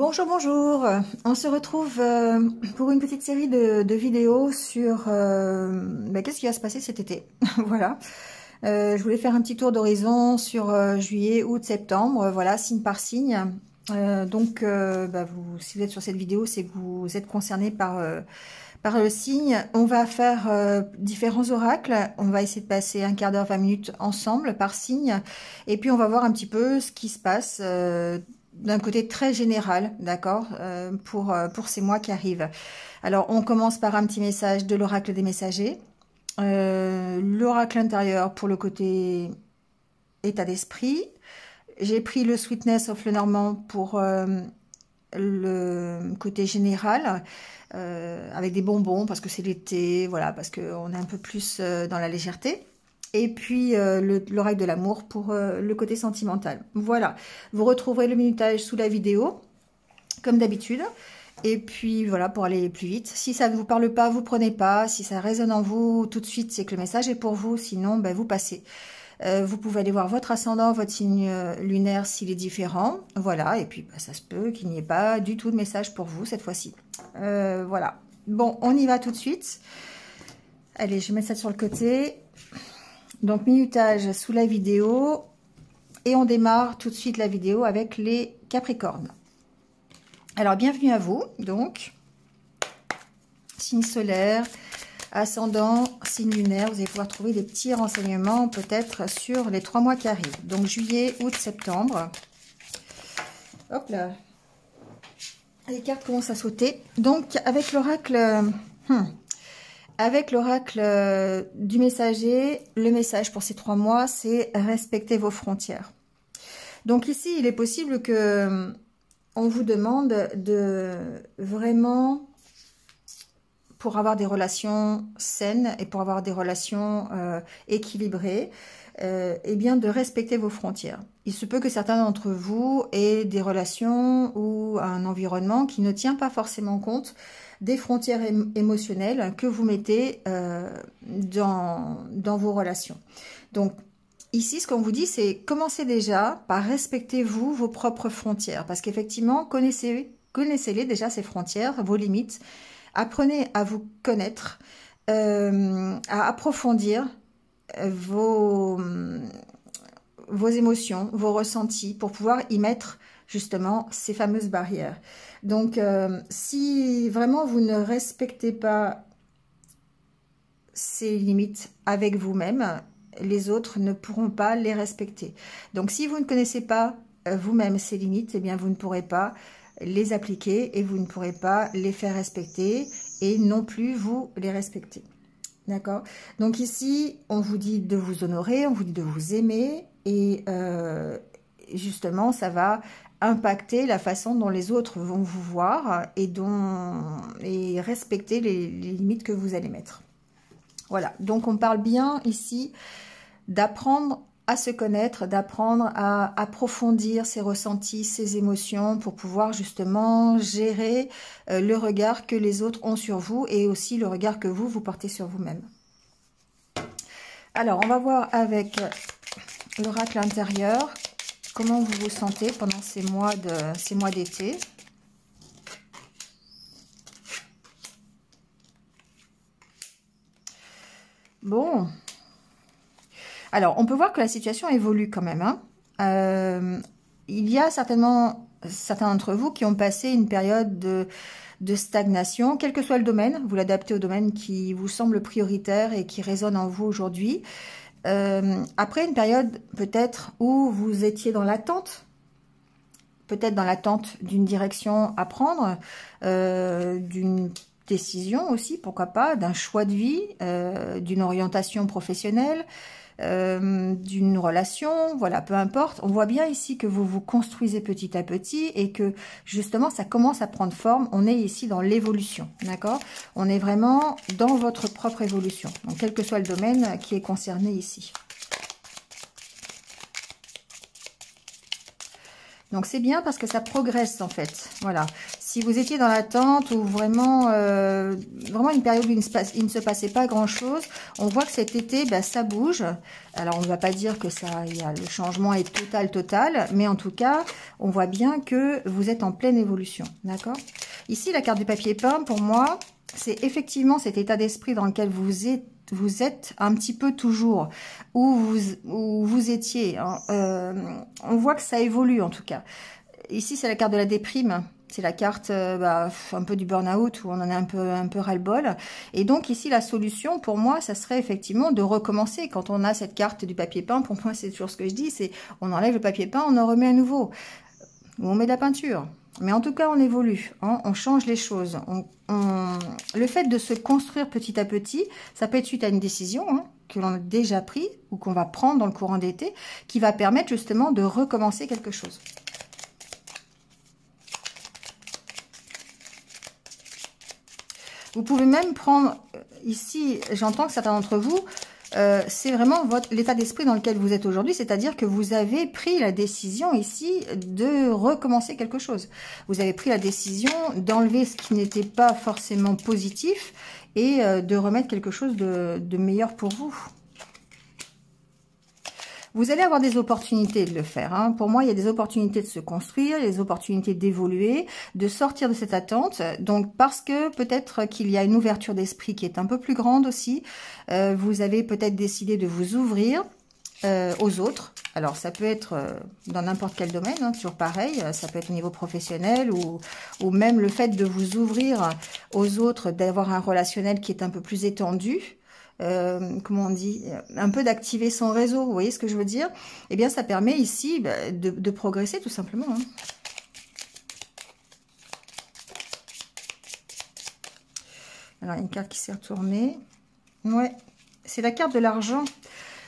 Bonjour, bonjour. On se retrouve pour une petite série de vidéos sur qu'est-ce qui va se passer cet été. Voilà. Je voulais faire un petit tour d'horizon sur juillet, août, septembre. Voilà, signe par signe. Si vous êtes sur cette vidéo, c'est que vous êtes concerné par le signe. On va faire différents oracles. On va essayer de passer un quart d'heure, 20 minutes ensemble par signe. Et puis on va voir un petit peu ce qui se passe d'un côté très général, d'accord, pour ces mois qui arrivent. Alors, on commence par un petit message de l'oracle des messagers. L'oracle intérieur pour le côté état d'esprit. J'ai pris le Sweetness of Lenormand pour le côté général, avec des bonbons, parce que c'est l'été, voilà, parce qu'on est un peu plus dans la légèreté. Et puis l'oracle de l'amour pour le côté sentimental. Voilà, vous retrouverez le minutage sous la vidéo, comme d'habitude. Et puis voilà, pour aller plus vite. Si ça ne vous parle pas, vous prenez pas. Si ça résonne en vous tout de suite, c'est que le message est pour vous. Sinon, vous passez. Vous pouvez aller voir votre ascendant, votre signe lunaire s'il est différent. Voilà, et puis ça se peut qu'il n'y ait pas du tout de message pour vous cette fois-ci. Voilà. Bon, on y va tout de suite. Allez, je vais mettre ça sur le côté. Donc, minutage sous la vidéo. Et on démarre tout de suite la vidéo avec les Capricornes. Alors, bienvenue à vous. Donc, signe solaire, ascendant, signe lunaire. Vous allez pouvoir trouver des petits renseignements peut-être sur les 3 mois qui arrivent. Donc, juillet, août, septembre. Hop là. Les cartes commencent à sauter. Donc, avec l'oracle... Avec l'oracle du messager, le message pour ces 3 mois, c'est respecter vos frontières. Donc ici, il est possible que on vous demande de vraiment, pour avoir des relations saines et pour avoir des relations équilibrées, de respecter vos frontières. Il se peut que certains d'entre vous aient des relations ou un environnement qui ne tient pas forcément compte des frontières émotionnelles que vous mettez dans vos relations. Donc, ici, ce qu'on vous dit, c'est commencez déjà par respecter vos propres frontières. Parce qu'effectivement, connaissez-les déjà, ces frontières, vos limites. Apprenez à vous connaître, à approfondir vos émotions, vos ressentis, pour pouvoir y mettre justement ces fameuses barrières. Donc, si vraiment vous ne respectez pas ces limites avec vous-même, les autres ne pourront pas les respecter. Donc, si vous ne connaissez pas vous-même ces limites, eh bien, vous ne pourrez pas les appliquer et vous ne pourrez pas les faire respecter et non plus vous les respecter. D'accord? Donc ici, on vous dit de vous honorer, on vous dit de vous aimer et justement, ça va impacter la façon dont les autres vont vous voir et respecter les limites que vous allez mettre. Voilà, donc on parle bien ici d'apprendre à se connaître, d'apprendre à approfondir ses ressentis, ses émotions pour pouvoir justement gérer le regard que les autres ont sur vous et aussi le regard que vous portez sur vous-même. Alors, on va voir avec l'oracle intérieur comment vous vous sentez pendant ces mois d'été. Bon. Alors, on peut voir que la situation évolue quand même. Il y a certainement certains d'entre vous qui ont passé une période de stagnation, quel que soit le domaine. Vous l'adaptez au domaine qui vous semble prioritaire et qui résonne en vous aujourd'hui. Après une période peut-être où vous étiez dans l'attente, peut-être dans l'attente d'une direction à prendre, d'une décision aussi, pourquoi pas, d'un choix de vie, d'une orientation professionnelle, d'une relation, voilà, peu importe. On voit bien ici que vous vous construisez petit à petit et que justement ça commence à prendre forme. On est ici dans l'évolution, d'accord? On est vraiment dans votre propre évolution, donc quel que soit le domaine qui est concerné ici. Donc c'est bien parce que ça progresse en fait, voilà. Si vous étiez dans l'attente ou vraiment, vraiment une période où il ne se passait pas grand-chose, on voit que cet été, bah, ça bouge. Alors, on ne va pas dire que le changement est total, mais en tout cas, on voit bien que vous êtes en pleine évolution, d'accord? Ici, la carte du papier peint, pour moi, c'est effectivement cet état d'esprit dans lequel vous êtes un petit peu toujours, où vous étiez. Hein. On voit que ça évolue, en tout cas. Ici, c'est la carte de la déprime. C'est la carte un peu du burn-out où on en a un peu ras-le-bol. Et donc ici, la solution pour moi, ça serait effectivement de recommencer. Quand on a cette carte du papier peint, pour moi, c'est toujours ce que je dis, c'est on enlève le papier peint, on en remet à nouveau. Ou on met de la peinture. Mais en tout cas, on évolue, hein, on change les choses. Le fait de se construire petit à petit, ça peut être suite à une décision hein, que l'on a déjà prise ou qu'on va prendre dans le courant d'été, qui va permettre justement de recommencer quelque chose. Vous pouvez même prendre, ici, j'entends que certains d'entre vous, c'est vraiment l'état d'esprit dans lequel vous êtes aujourd'hui, c'est-à-dire que vous avez pris la décision ici de recommencer quelque chose. Vous avez pris la décision d'enlever ce qui n'était pas forcément positif et de remettre quelque chose de meilleur pour vous. Vous allez avoir des opportunités de le faire. Hein. Pour moi, il y a des opportunités de se construire, des opportunités d'évoluer, de sortir de cette attente. Donc, parce que peut-être qu'il y a une ouverture d'esprit qui est un peu plus grande aussi, vous avez peut-être décidé de vous ouvrir aux autres. Alors, ça peut être dans n'importe quel domaine, hein, toujours pareil. Ça peut être au niveau professionnel ou même le fait de vous ouvrir aux autres, d'avoir un relationnel qui est un peu plus étendu. Comment on dit, un peu d'activer son réseau, vous voyez ce que je veux dire? Eh bien, ça permet ici de progresser tout simplement. Hein. Alors, une carte qui s'est retournée. Ouais, c'est la carte de l'argent.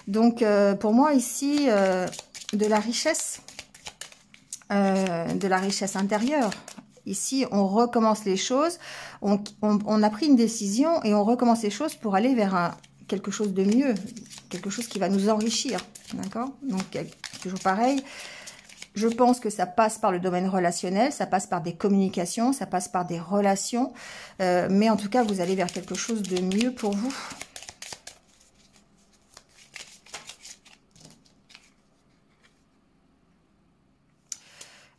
Donc, pour moi, ici, de la richesse intérieure. Ici, on recommence les choses, on a pris une décision et on recommence les choses pour aller vers quelque chose de mieux, quelque chose qui va nous enrichir, d'accord? Donc, toujours pareil, je pense que ça passe par le domaine relationnel, ça passe par des communications, ça passe par des relations, mais en tout cas, vous allez vers quelque chose de mieux pour vous.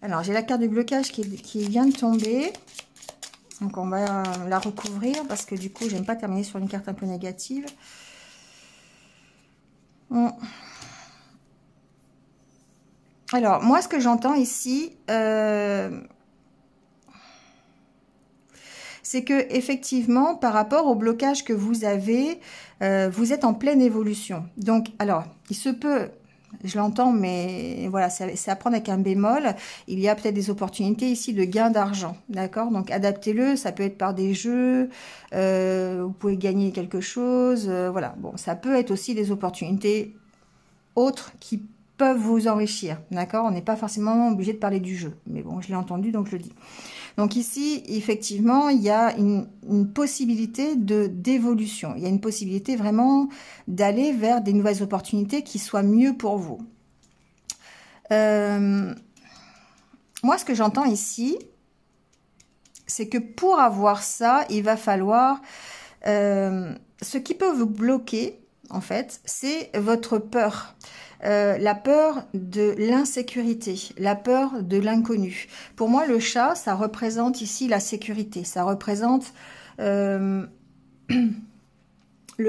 Alors, j'ai la carte du blocage qui vient de tomber. Donc, on va la recouvrir parce que du coup, j'aime pas terminer sur une carte un peu négative. Bon. Alors, moi, ce que j'entends ici, c'est que effectivement, par rapport au blocage que vous avez, vous êtes en pleine évolution. Donc, alors, il se peut... Je l'entends, mais voilà, c'est à prendre avec un bémol. Il y a peut-être des opportunités ici de gain d'argent, d'accord? Donc, adaptez-le, ça peut être par des jeux, vous pouvez gagner quelque chose, voilà. Bon, ça peut être aussi des opportunités autres qui peuvent vous enrichir, d'accord? On n'est pas forcément obligé de parler du jeu, mais bon, je l'ai entendu, donc je le dis. Donc ici, effectivement, il y a une possibilité d'évolution. Il y a une possibilité vraiment d'aller vers des nouvelles opportunités qui soient mieux pour vous. Moi, ce que j'entends ici, c'est que pour avoir ça, il va falloir... ce qui peut vous bloquer, en fait, c'est votre peur. La peur de l'insécurité, la peur de l'inconnu. Pour moi, le chat, ça représente ici la sécurité. Ça représente le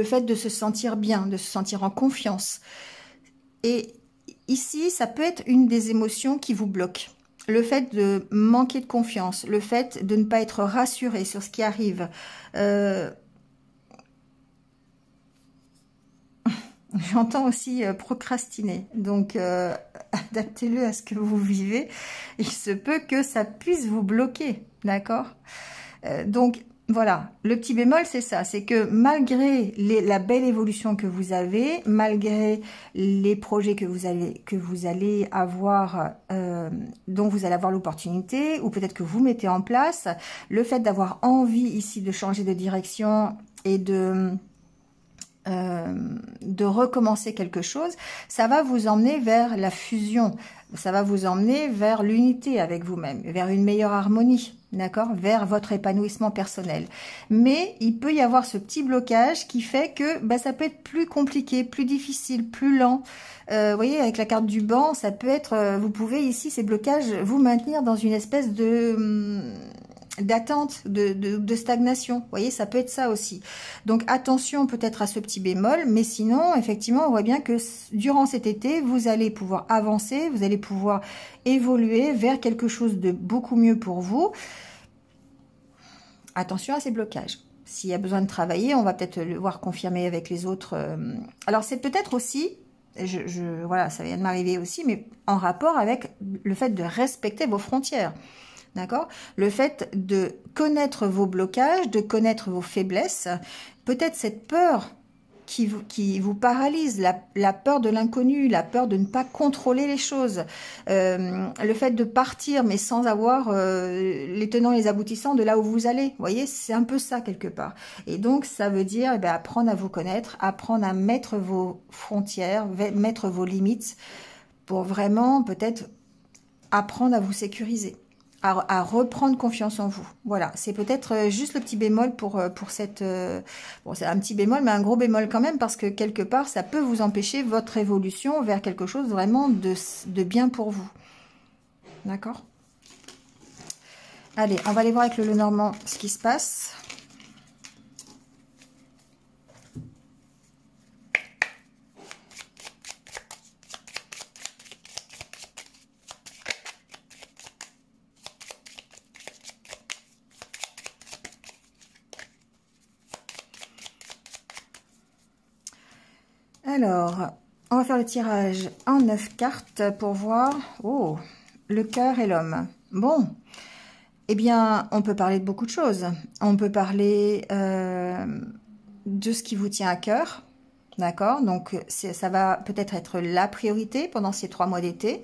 fait de se sentir bien, de se sentir en confiance. Et ici, ça peut être une des émotions qui vous bloque. Le fait de manquer de confiance, le fait de ne pas être rassuré sur ce qui arrive. J'entends aussi procrastiner, donc adaptez-le à ce que vous vivez. Il se peut que ça puisse vous bloquer, d'accord? Donc voilà, le petit bémol c'est ça, c'est que malgré la belle évolution que vous avez, malgré les projets que vous allez avoir, dont vous allez avoir l'opportunité, ou peut-être que vous mettez en place, le fait d'avoir envie ici de changer de direction et de de recommencer quelque chose, ça va vous emmener vers la fusion, ça va vous emmener vers l'unité avec vous-même, vers une meilleure harmonie, d'accord, vers votre épanouissement personnel. Mais il peut y avoir ce petit blocage qui fait que ça peut être plus compliqué, plus difficile, plus lent. Vous voyez, avec la carte du banc, ça peut être, vous pouvez ici, ces blocages, vous maintenir dans une espèce de d'attente, de stagnation. Vous voyez, ça peut être ça aussi. Donc, attention peut-être à ce petit bémol, mais sinon, effectivement, on voit bien que durant cet été, vous allez pouvoir avancer, vous allez pouvoir évoluer vers quelque chose de beaucoup mieux pour vous. Attention à ces blocages. S'il y a besoin de travailler, on va peut-être le voir confirmer avec les autres. Alors, c'est peut-être aussi, voilà, ça vient de m'arriver aussi, mais en rapport avec le fait de respecter vos frontières. D'accord? Le fait de connaître vos blocages, de connaître vos faiblesses, peut-être cette peur qui vous paralyse, la peur de l'inconnu, la peur de ne pas contrôler les choses, le fait de partir mais sans avoir les tenants et les aboutissants de là où vous allez. Vous voyez, c'est un peu ça quelque part. Et donc, ça veut dire apprendre à vous connaître, apprendre à mettre vos frontières, mettre vos limites pour vraiment peut-être apprendre à vous sécuriser. À reprendre confiance en vous. Voilà, c'est peut-être juste le petit bémol pour cette... bon, c'est un petit bémol, mais un gros bémol quand même, parce que quelque part, ça peut vous empêcher votre évolution vers quelque chose vraiment de bien pour vous. D'accord? Allez, on va aller voir avec le Lenormand ce qui se passe. Alors, on va faire le tirage en 9 cartes pour voir, oh, le cœur et l'homme. Bon, eh bien, on peut parler de beaucoup de choses. On peut parler de ce qui vous tient à cœur, d'accord? Donc, ça va peut-être être la priorité pendant ces 3 mois d'été.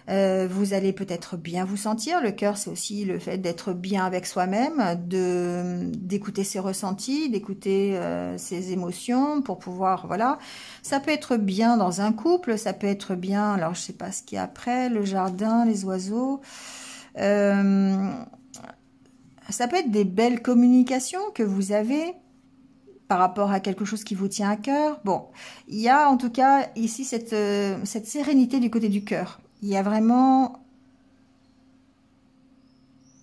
Vous allez peut-être bien vous sentir. Le cœur, c'est aussi le fait d'être bien avec soi-même, d'écouter ses ressentis, d'écouter ses émotions pour pouvoir, voilà. Ça peut être bien dans un couple, ça peut être bien, alors je sais pas ce qu'il y a après, le jardin, les oiseaux. Ça peut être des belles communications que vous avez par rapport à quelque chose qui vous tient à cœur. Bon, il y a en tout cas ici cette sérénité du côté du cœur. Il y a vraiment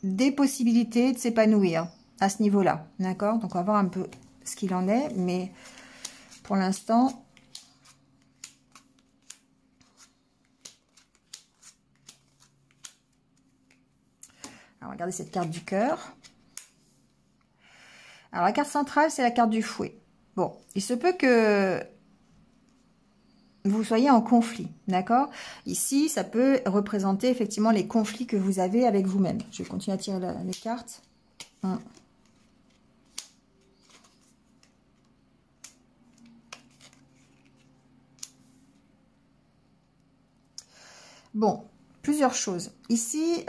des possibilités de s'épanouir à ce niveau-là, d'accord? Donc, on va voir un peu ce qu'il en est, mais pour l'instant... Alors, regardez cette carte du cœur. Alors, la carte centrale, c'est la carte du fouet. Bon, il se peut que vous soyez en conflit, d'accord? Ici, ça peut représenter effectivement les conflits que vous avez avec vous-même. Je vais continuer à tirer les cartes. Bon, plusieurs choses. Ici,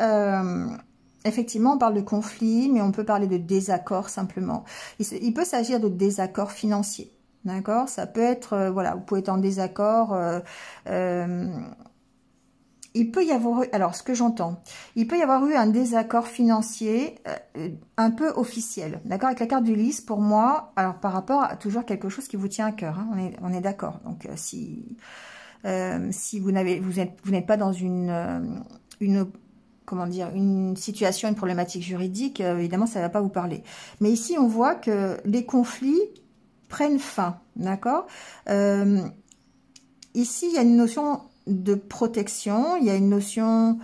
effectivement, on parle de conflit, mais on peut parler de désaccord simplement. Il peut s'agir de désaccord financier. D'accord? Ça peut être, voilà, vous pouvez être en désaccord. Il peut y avoir eu, alors ce que j'entends, il peut y avoir eu un désaccord financier un peu officiel. D'accord? Avec la carte du lys, pour moi, alors par rapport à toujours quelque chose qui vous tient à cœur, hein, on est d'accord. Donc si vous n'êtes pas dans comment dire, une situation, une problématique juridique, évidemment, ça ne va pas vous parler. Mais ici, on voit que les conflits prennent fin, d'accord? Ici, il y a une notion de protection, il y a une notion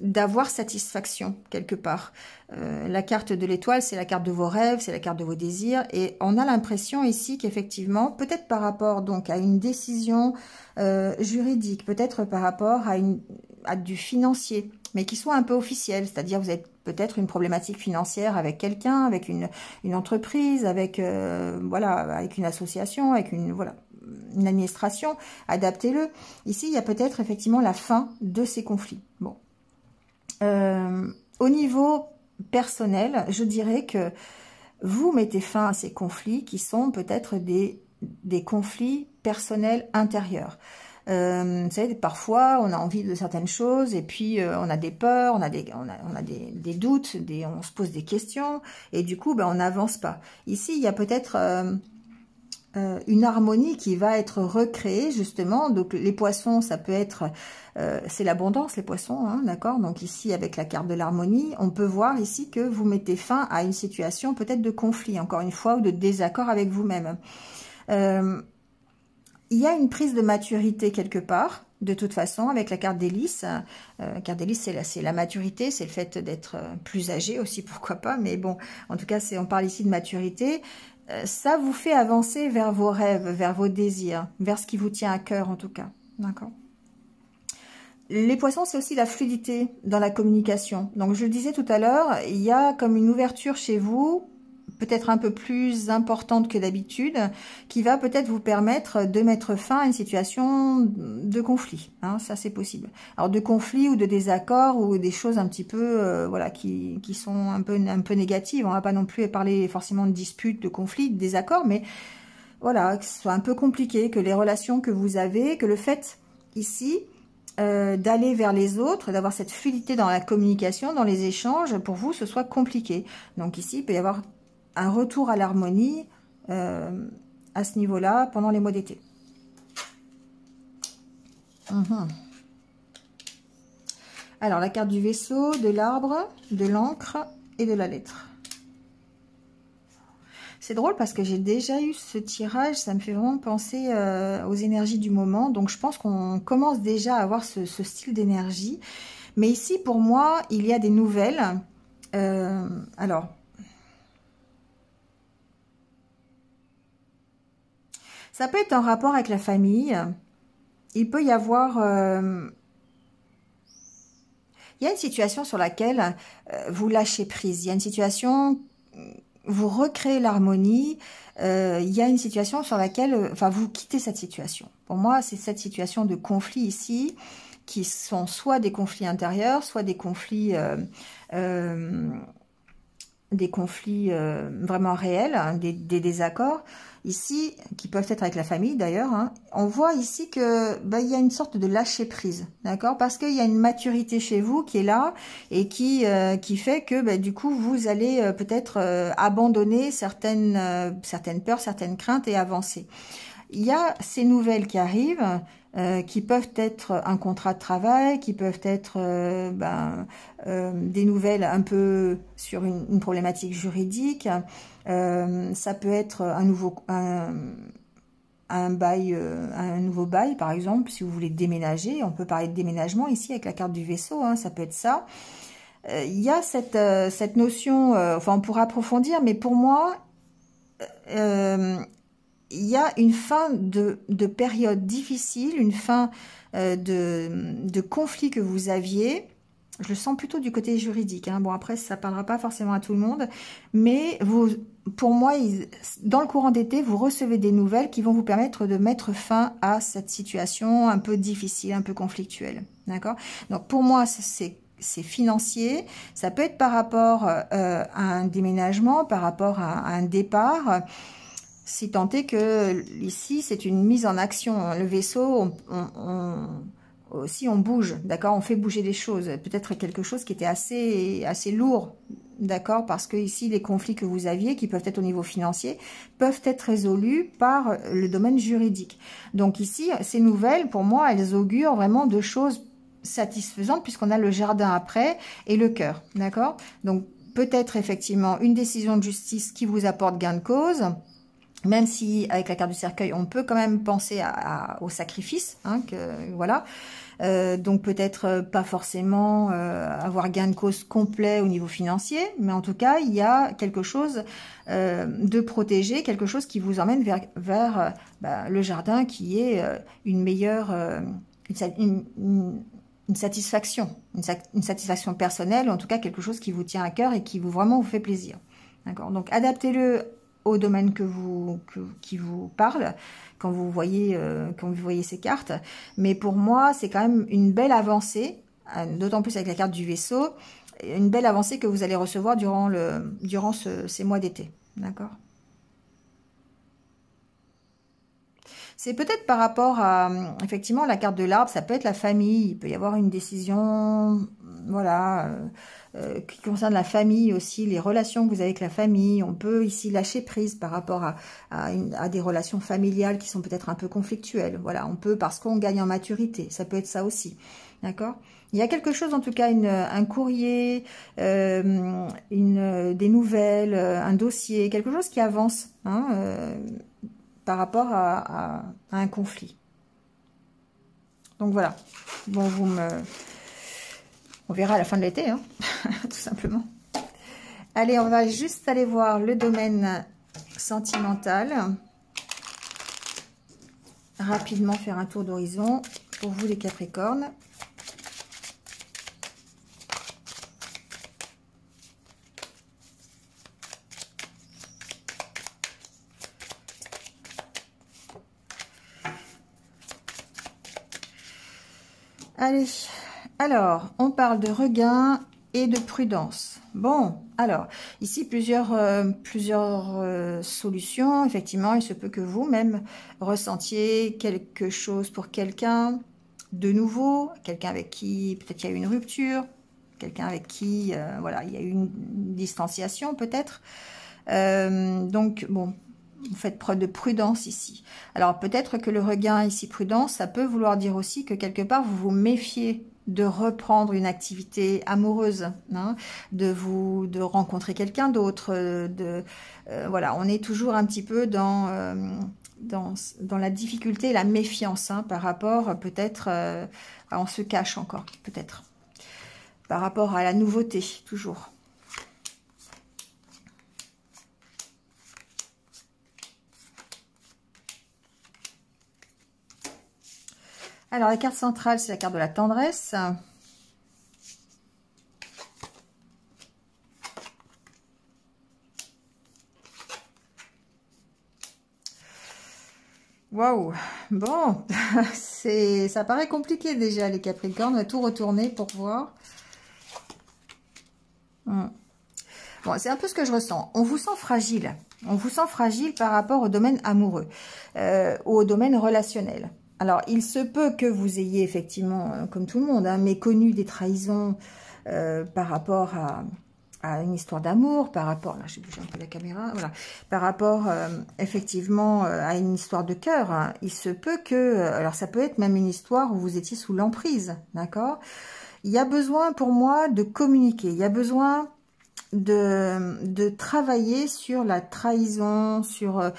d'avoir satisfaction quelque part. La carte de l'étoile, c'est la carte de vos rêves, c'est la carte de vos désirs, et on a l'impression ici qu'effectivement, peut-être par rapport donc à une décision juridique, peut-être par rapport à du financier, mais qui soit un peu officiel, c'est-à-dire vous avez peut-être une problématique financière avec quelqu'un, avec une entreprise, avec voilà, avec une association, avec une administration, adaptez-le. Ici, il y a peut-être effectivement la fin de ces conflits. Bon, au niveau personnel, je dirais que vous mettez fin à ces conflits qui sont peut-être des conflits personnels intérieurs. Vous savez, parfois, on a envie de certaines choses et puis on a des peurs, on a des doutes, on se pose des questions et du coup, ben, on n'avance pas. Ici, il y a peut-être une harmonie qui va être recréée, justement. Donc, les poissons, ça peut être... c'est l'abondance, les poissons, hein, d'accord? Donc ici, avec la carte de l'harmonie, on peut voir ici que vous mettez fin à une situation peut-être de conflit, encore une fois, ou de désaccord avec vous-même. Il y a une prise de maturité quelque part, de toute façon, avec la carte d'hélice. Carte d'hélice, c'est la maturité, c'est le fait d'être plus âgé aussi, pourquoi pas. Mais bon, en tout cas, on parle ici de maturité. Ça vous fait avancer vers vos rêves, vers vos désirs, vers ce qui vous tient à cœur, en tout cas. D'accord? Les poissons, c'est aussi la fluidité dans la communication. Donc, je le disais tout à l'heure, il y a comme une ouverture chez vous, peut-être un peu plus importante que d'habitude, qui va peut-être vous permettre de mettre fin à une situation de conflit. Hein, ça, c'est possible. Alors, de conflit ou de désaccord ou des choses un petit peu, voilà, qui sont un peu négatives. On va pas non plus parler forcément de disputes, de conflits, de désaccords, mais voilà, que ce soit un peu compliqué, que les relations que vous avez, que le fait ici d'aller vers les autres, d'avoir cette fluidité dans la communication, dans les échanges, pour vous, ce soit compliqué. Donc ici, il peut y avoir un retour à l'harmonie à ce niveau-là pendant les mois d'été. Alors, la carte du vaisseau, de l'arbre, de l'encre et de la lettre. C'est drôle parce que j'ai déjà eu ce tirage, ça me fait vraiment penser aux énergies du moment. Donc, je pense qu'on commence déjà à avoir ce style d'énergie. Mais ici, pour moi, il y a des nouvelles. Alors... ça peut être en rapport avec la famille. Il peut y avoir... il y a une situation sur laquelle vous lâchez prise. Il y a une situation... vous recréez l'harmonie. Il y a une situation sur laquelle... enfin, vous quittez cette situation. Pour moi, c'est cette situation de conflit ici, qui sont soit des conflits intérieurs, soit des conflits... vraiment réels, hein, des désaccords, ici, qui peuvent être avec la famille d'ailleurs, hein. On voit ici que il y a une sorte de lâcher prise, d'accord, parce qu'il y a une maturité chez vous qui est là et qui fait que du coup vous allez peut-être abandonner certaines peurs, certaines craintes et avancer. Il y a ces nouvelles qui arrivent, qui peuvent être un contrat de travail, qui peuvent être des nouvelles un peu sur une problématique juridique. Ça peut être un nouveau bail, par exemple, si vous voulez déménager. On peut parler de déménagement ici avec la carte du vaisseau, hein, ça peut être ça. Il y a cette notion, enfin on pourra approfondir, mais pour moi... il y a une fin de période difficile, une fin de conflit que vous aviez. Je le sens plutôt du côté juridique. Hein. Bon, après, ça ne parlera pas forcément à tout le monde. Mais pour moi, dans le courant d'été, vous recevez des nouvelles qui vont vous permettre de mettre fin à cette situation un peu difficile, un peu conflictuelle. D'accord? Donc, pour moi, c'est financier. Ça peut être par rapport à un déménagement, par rapport à un départ. Si tant est que ici, c'est une mise en action. Le vaisseau, aussi on bouge, d'accord, on fait bouger les choses. Peut-être quelque chose qui était assez lourd, d'accord, parce que ici, les conflits que vous aviez, qui peuvent être au niveau financier, peuvent être résolus par le domaine juridique. Donc ici, ces nouvelles, pour moi, elles augurent vraiment de choses satisfaisantes, puisqu'on a le jardin après et le cœur, d'accord. Donc peut-être effectivement une décision de justice qui vous apporte gain de cause. Même si, avec la carte du cercueil, on peut quand même penser au sacrifice, hein, voilà. Donc peut-être pas forcément avoir gain de cause complet au niveau financier, mais en tout cas, il y a quelque chose de protégé, quelque chose qui vous emmène vers le jardin, qui est une meilleure... une satisfaction, une satisfaction personnelle, ou en tout cas quelque chose qui vous tient à cœur et qui vraiment vous fait plaisir. D'accord. Donc adaptez-le au domaine qui vous parle quand vous voyez ces cartes. Mais pour moi, c'est quand même une belle avancée, d'autant plus avec la carte du vaisseau, une belle avancée que vous allez recevoir durant ces mois d'été. D'accord? C'est peut-être par rapport à, effectivement, la carte de l'arbre, ça peut être la famille. Il peut y avoir une décision, voilà, qui concerne la famille aussi, les relations que vous avez avec la famille. On peut ici lâcher prise par rapport à des relations familiales qui sont peut-être un peu conflictuelles. Voilà, on peut parce qu'on gagne en maturité. Ça peut être ça aussi. D'accord? Il y a quelque chose, en tout cas, un courrier, des nouvelles, un dossier, quelque chose qui avance, hein, par rapport à un conflit. Donc voilà. Bon, on verra à la fin de l'été, hein, tout simplement. Allez, on va juste aller voir le domaine sentimental. Rapidement faire un tour d'horizon pour vous les Capricornes. Allez, alors, on parle de regain et de prudence. Bon, alors, ici, plusieurs solutions. Effectivement, il se peut que vous-même ressentiez quelque chose pour quelqu'un de nouveau, quelqu'un avec qui peut-être il y a eu une rupture, quelqu'un avec qui, voilà, il y a eu une distanciation peut-être. Donc, bon, vous faites preuve de prudence ici. Alors, peut-être que le regain ici, prudence, ça peut vouloir dire aussi que quelque part, vous vous méfiez de reprendre une activité amoureuse, hein, de rencontrer quelqu'un d'autre. Voilà, on est toujours un petit peu dans la difficulté, la méfiance, hein, par rapport peut-être, on se cache encore, peut-être, par rapport à la nouveauté, toujours. Alors, la carte centrale, c'est la carte de la tendresse. Waouh! Bon, ça paraît compliqué déjà, les Capricornes. On va tout retourner pour voir. Bon, c'est un peu ce que je ressens. On vous sent fragile. On vous sent fragile par rapport au domaine amoureux, au domaine relationnel. Alors, il se peut que vous ayez effectivement, comme tout le monde, hein, méconnu des trahisons par rapport à une histoire d'amour, par rapport, là j'ai bougé un peu la caméra, voilà, par rapport effectivement à une histoire de cœur. Hein. Il se peut que, alors ça peut être même une histoire où vous étiez sous l'emprise, d'accord? Il y a besoin pour moi de communiquer, il y a besoin de travailler sur la trahison, sur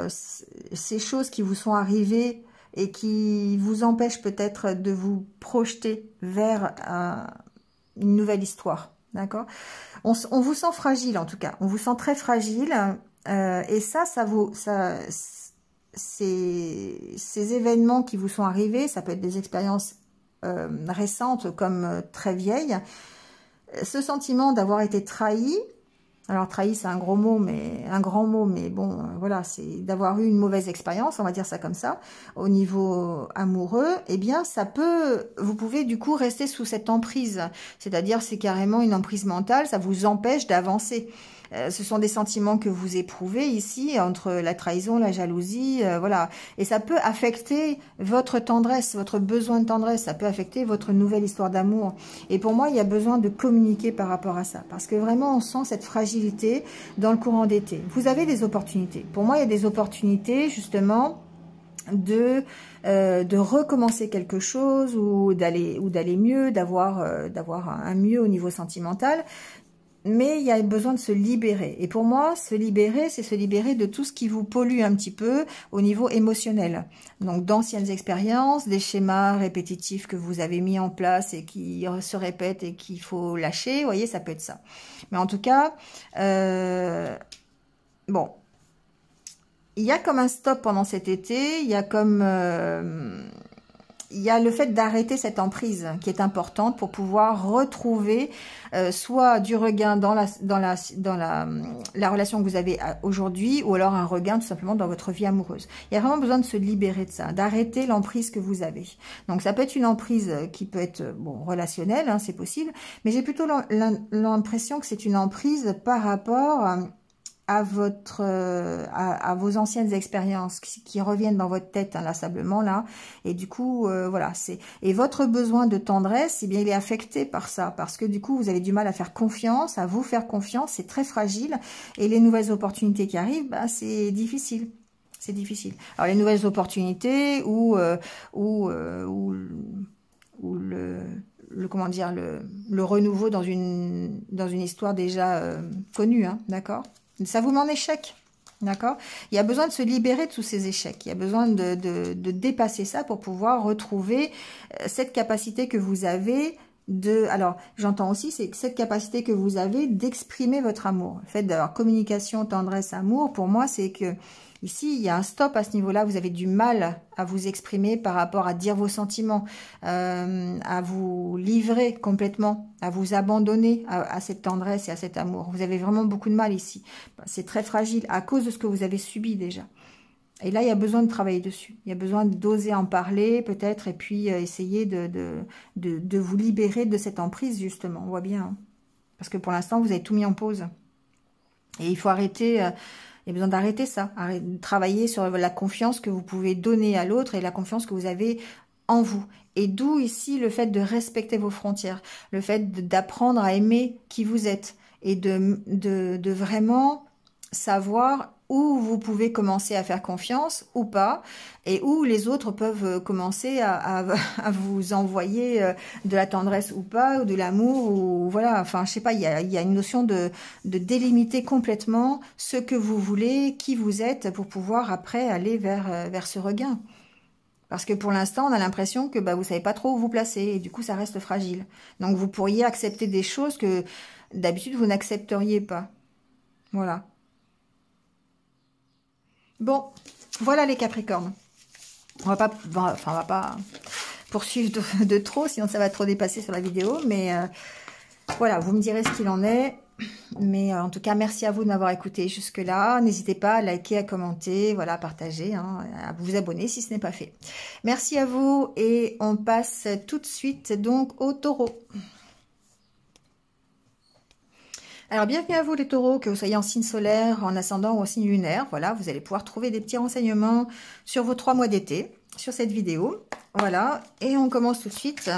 ces choses qui vous sont arrivées et qui vous empêchent peut-être de vous projeter vers une nouvelle histoire, d'accord? On vous sent fragile en tout cas, on vous sent très fragile et ces événements qui vous sont arrivés, ça peut être des expériences récentes comme très vieilles. Ce sentiment d'avoir été trahi, alors trahi c'est un grand mot, mais bon, voilà, c'est d'avoir eu une mauvaise expérience, on va dire ça comme ça, au niveau amoureux, eh bien vous pouvez du coup rester sous cette emprise, c'est-à-dire c'est carrément une emprise mentale, ça vous empêche d'avancer. Ce sont des sentiments que vous éprouvez ici, entre la trahison, la jalousie, voilà. Et ça peut affecter votre tendresse, votre besoin de tendresse, ça peut affecter votre nouvelle histoire d'amour. Et pour moi, il y a besoin de communiquer par rapport à ça, parce que vraiment, on sent cette fragilité dans le courant d'été. Vous avez des opportunités. Pour moi, il y a des opportunités, justement, de recommencer quelque chose ou d'aller mieux, d'avoir un mieux au niveau sentimental. Mais il y a besoin de se libérer. Et pour moi, se libérer, c'est se libérer de tout ce qui vous pollue un petit peu au niveau émotionnel. Donc, d'anciennes expériences, des schémas répétitifs que vous avez mis en place et qui se répètent et qu'il faut lâcher. Vous voyez, ça peut être ça. Mais en tout cas, bon, il y a comme un stop pendant cet été. Il y a comme... il y a le fait d'arrêter cette emprise qui est importante pour pouvoir retrouver soit du regain dans la relation que vous avez aujourd'hui ou alors un regain tout simplement dans votre vie amoureuse. Il y a vraiment besoin de se libérer de ça, d'arrêter l'emprise que vous avez. Donc ça peut être une emprise qui peut être bon relationnelle, hein, c'est possible, mais j'ai plutôt l'impression que c'est une emprise par rapport à à vos anciennes expériences qui reviennent dans votre tête inlassablement là, et du coup voilà, et votre besoin de tendresse, eh bien il est affecté par ça, parce que du coup vous avez du mal à faire confiance, à vous faire confiance, c'est très fragile, et les nouvelles opportunités qui arrivent, bah, c'est difficile. C'est difficile. Alors les nouvelles opportunités ou le comment dire, le renouveau dans une histoire déjà connue, hein, d'accord? Ça vous met en échec, d'accord? Il y a besoin de se libérer de tous ces échecs. Il y a besoin de dépasser ça pour pouvoir retrouver cette capacité que vous avez alors, j'entends aussi, c'est cette capacité que vous avez d'exprimer votre amour. Le fait d'avoir communication, tendresse, amour, pour moi, c'est que ici, il y a un stop à ce niveau-là. Vous avez du mal à vous exprimer par rapport à dire vos sentiments, à vous livrer complètement, à vous abandonner à cette tendresse et à cet amour. Vous avez vraiment beaucoup de mal ici. C'est très fragile à cause de ce que vous avez subi déjà. Et là, il y a besoin de travailler dessus. Il y a besoin d'oser en parler, peut-être, et puis essayer de vous libérer de cette emprise, justement. On voit bien. Hein. Parce que pour l'instant, vous avez tout mis en pause. Et il faut arrêter... il y a besoin d'arrêter ça. Travailler sur la confiance que vous pouvez donner à l'autre et la confiance que vous avez en vous. Et d'où ici le fait de respecter vos frontières. Le fait d'apprendre à aimer qui vous êtes. Et de vraiment savoir où vous pouvez commencer à faire confiance ou pas, et où les autres peuvent commencer à vous envoyer de la tendresse ou pas, ou de l'amour, ou voilà, enfin je sais pas, il y a une notion de délimiter complètement ce que vous voulez, qui vous êtes, pour pouvoir après aller vers ce regain. Parce que pour l'instant, on a l'impression que vous savez pas trop où vous placer, et du coup ça reste fragile. Donc vous pourriez accepter des choses que d'habitude vous n'accepteriez pas. Voilà. Bon, voilà les Capricornes. On va pas poursuivre de trop, sinon ça va trop dépasser sur la vidéo. Mais voilà, vous me direz ce qu'il en est. Mais en tout cas, merci à vous de m'avoir écouté jusque-là. N'hésitez pas à liker, à commenter, voilà, à partager, hein, à vous abonner si ce n'est pas fait. Merci à vous et on passe tout de suite donc au taureau. Alors, bienvenue à vous les taureaux, que vous soyez en signe solaire, en ascendant ou en signe lunaire. Voilà, vous allez pouvoir trouver des petits renseignements sur vos 3 mois d'été, sur cette vidéo. Voilà, et on commence tout de suite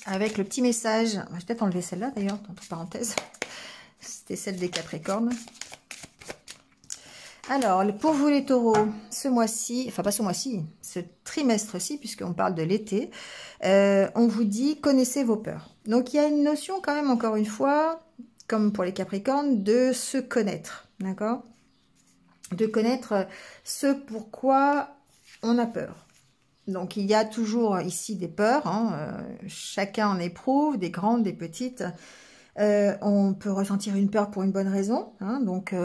avec le petit message. Je vais peut-être enlever celle-là d'ailleurs, entre parenthèses. C'était celle des Capricornes. Alors, pour vous les taureaux, ce mois-ci, enfin pas ce mois-ci, ce trimestre-ci, puisqu'on parle de l'été, on vous dit, connaissez vos peurs. Donc, il y a une notion quand même, encore une fois, comme pour les Capricornes, de se connaître, d'accord? De connaître ce pourquoi on a peur. Donc, il y a toujours ici des peurs, hein, chacun en éprouve, des grandes, des petites. On peut ressentir une peur pour une bonne raison, hein, donc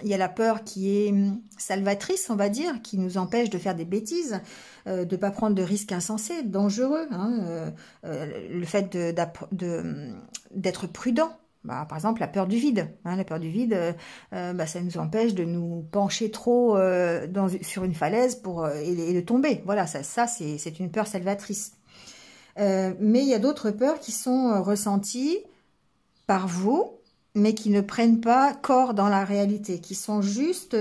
il y a la peur qui est salvatrice, on va dire, qui nous empêche de faire des bêtises, de ne pas prendre de risques insensés, dangereux, hein, le fait d'être prudent. Par exemple, la peur du vide. Hein, la peur du vide, ça nous empêche de nous pencher trop sur une falaise et de tomber. Voilà, ça c'est une peur salvatrice. Mais il y a d'autres peurs qui sont ressenties par vous, mais qui ne prennent pas corps dans la réalité, qui sont juste,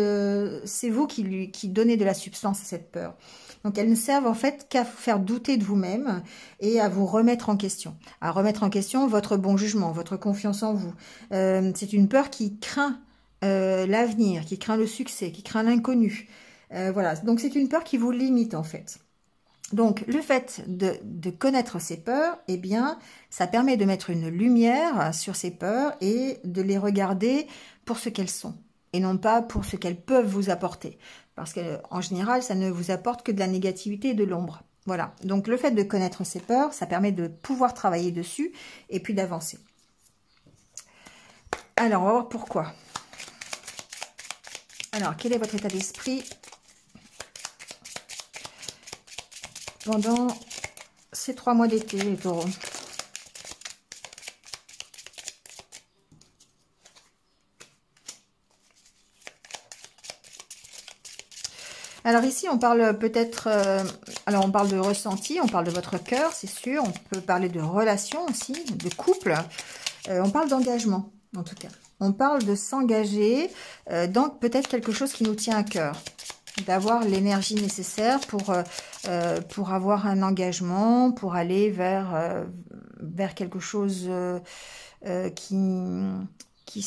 c'est vous qui donnez de la substance à cette peur. Donc elles ne servent en fait qu'à vous faire douter de vous-même et à vous remettre en question. À remettre en question votre bon jugement, votre confiance en vous. C'est une peur qui craint l'avenir, qui craint le succès, qui craint l'inconnu. Voilà, donc c'est une peur qui vous limite en fait. Donc, le fait de connaître ces peurs, eh bien, ça permet de mettre une lumière sur ces peurs et de les regarder pour ce qu'elles sont et non pas pour ce qu'elles peuvent vous apporter. Parce qu'en général, ça ne vous apporte que de la négativité et de l'ombre. Voilà. Donc, le fait de connaître ces peurs, ça permet de pouvoir travailler dessus et puis d'avancer. Alors, on va voir pourquoi. Alors, quel est votre état d'esprit pendant ces 3 mois d'été, les taureaux? Alors ici, on parle peut-être... alors, on parle de ressenti, on parle de votre cœur, c'est sûr. On peut parler de relation aussi, de couple. On parle d'engagement. en tout cas. On parle de s'engager dans peut-être quelque chose qui nous tient à cœur. D'avoir l'énergie nécessaire pour avoir un engagement, pour aller vers quelque chose qui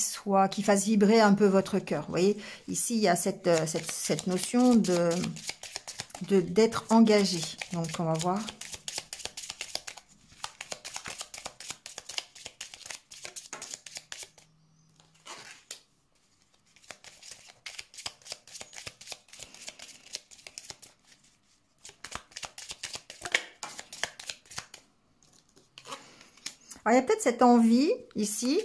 fasse vibrer un peu votre cœur. Vous voyez, ici, il y a cette notion d'être engagé. Donc, on va voir. Alors, il y a peut-être cette envie ici,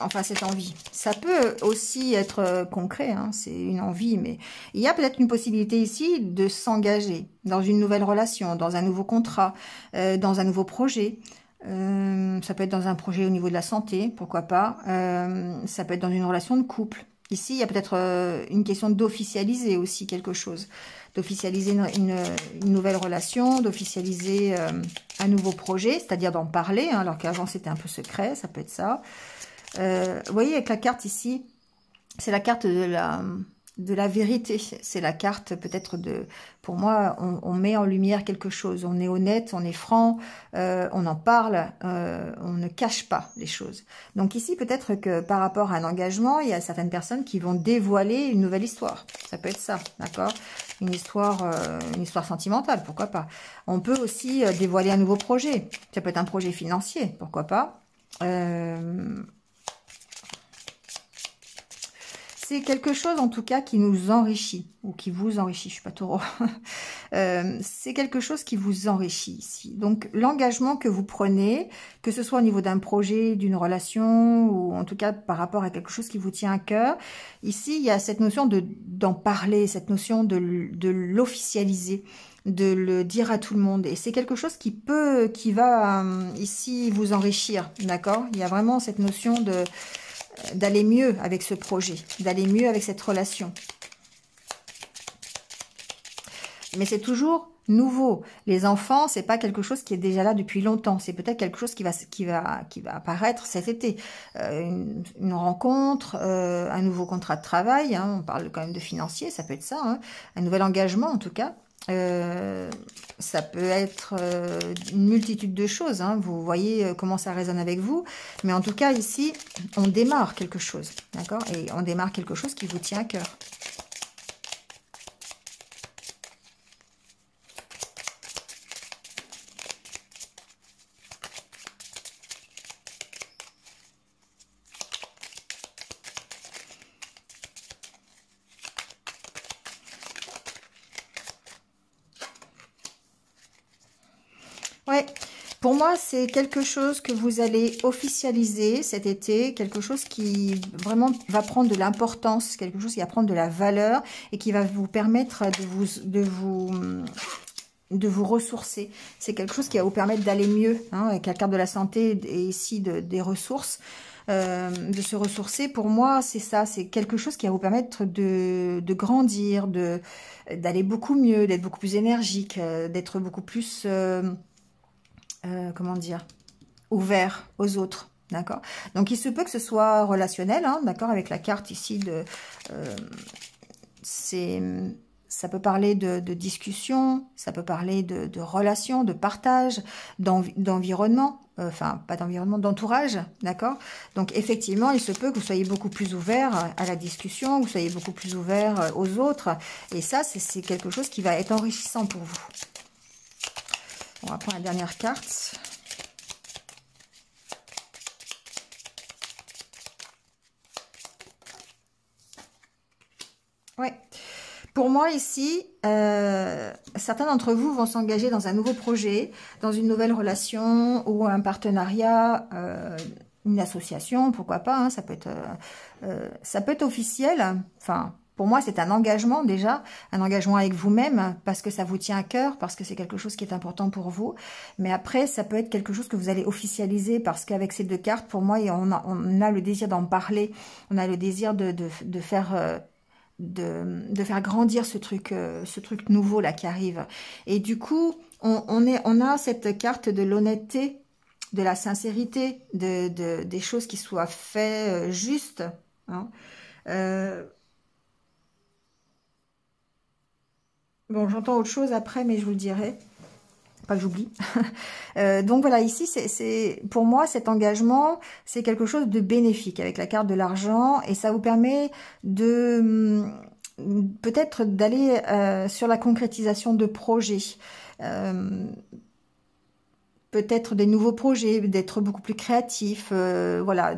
enfin cette envie, ça peut aussi être concret, hein, c'est une envie, mais il y a peut-être une possibilité ici de s'engager dans une nouvelle relation, dans un nouveau contrat, dans un nouveau projet. Ça peut être dans un projet au niveau de la santé, pourquoi pas. Ça peut être dans une relation de couple. Ici, il y a peut-être une question d'officialiser aussi quelque chose, d'officialiser une nouvelle relation, d'officialiser un nouveau projet, c'est-à-dire d'en parler, hein, alors qu'avant c'était un peu secret, ça peut être ça. Vous voyez avec la carte ici, c'est la carte de la vérité, c'est la carte peut-être pour moi, on met en lumière quelque chose, on est honnête, on est franc, on en parle, on ne cache pas les choses. Donc ici, peut-être que par rapport à un engagement, il y a certaines personnes qui vont dévoiler une nouvelle histoire. Ça peut être ça, d'accord? Une histoire sentimentale, pourquoi pas. On peut aussi dévoiler un nouveau projet. Ça peut être un projet financier, pourquoi pas. C'est quelque chose en tout cas qui nous enrichit, ou qui vous enrichit, je suis pas taureau. C'est quelque chose qui vous enrichit ici. Donc l'engagement que vous prenez, que ce soit au niveau d'un projet, d'une relation, ou en tout cas par rapport à quelque chose qui vous tient à cœur, ici il y a cette notion d'en parler, cette notion de l'officialiser, de le dire à tout le monde. Et c'est quelque chose qui va ici vous enrichir, d'accord? Il y a vraiment cette notion d'aller mieux avec ce projet, d'aller mieux avec cette relation. Mais c'est toujours nouveau. Les enfants, c'est pas quelque chose qui est déjà là depuis longtemps. C'est peut-être quelque chose qui va apparaître cet été. Une rencontre, un nouveau contrat de travail. Hein, on parle quand même de financier, ça peut être ça. Hein, un nouvel engagement en tout cas. Ça peut être une multitude de choses, hein. Vous voyez comment ça résonne avec vous, mais en tout cas ici on démarre quelque chose, d'accord, et on démarre quelque chose qui vous tient à cœur. Ouais, pour moi, c'est quelque chose que vous allez officialiser cet été, quelque chose qui vraiment va prendre de l'importance, quelque chose qui va prendre de la valeur et qui va vous permettre de vous ressourcer. C'est quelque chose qui va vous permettre d'aller mieux, hein, avec la carte de la santé et ici des ressources. De se ressourcer, pour moi, c'est ça, c'est quelque chose qui va vous permettre de grandir, d'aller beaucoup mieux, d'être beaucoup plus énergique, d'être beaucoup plus... comment dire, ouvert aux autres, d'accord. Donc il se peut que ce soit relationnel, hein, d'accord, avec la carte ici ça peut parler de discussion, ça peut parler de relations, de partage, d'environnement, enfin pas d'environnement, d'entourage, d'accord. Donc effectivement, il se peut que vous soyez beaucoup plus ouvert à la discussion, que vous soyez beaucoup plus ouvert aux autres, et ça c'est quelque chose qui va être enrichissant pour vous. On va prendre la dernière carte. Ouais. Pour moi ici, certains d'entre vous vont s'engager dans un nouveau projet, dans une nouvelle relation ou un partenariat, une association, pourquoi pas, hein, ça peut être officiel, enfin... Pour moi, c'est un engagement déjà, un engagement avec vous-même, parce que ça vous tient à cœur, parce que c'est quelque chose qui est important pour vous. Mais après, ça peut être quelque chose que vous allez officialiser, parce qu'avec ces deux cartes, pour moi, on a le désir d'en parler, on a le désir de faire grandir ce truc nouveau là qui arrive. Et du coup, on a cette carte de l'honnêteté de la sincérité, des choses qui soient faites juste. Hein. Bon, j'entends autre chose après, mais je vous le dirai. Pas que j'oublie. Donc voilà, ici, c'est pour moi, cet engagement, c'est quelque chose de bénéfique avec la carte de l'argent et ça vous permet de peut-être d'aller sur la concrétisation de projets. Peut-être des nouveaux projets, d'être beaucoup plus créatif. Voilà,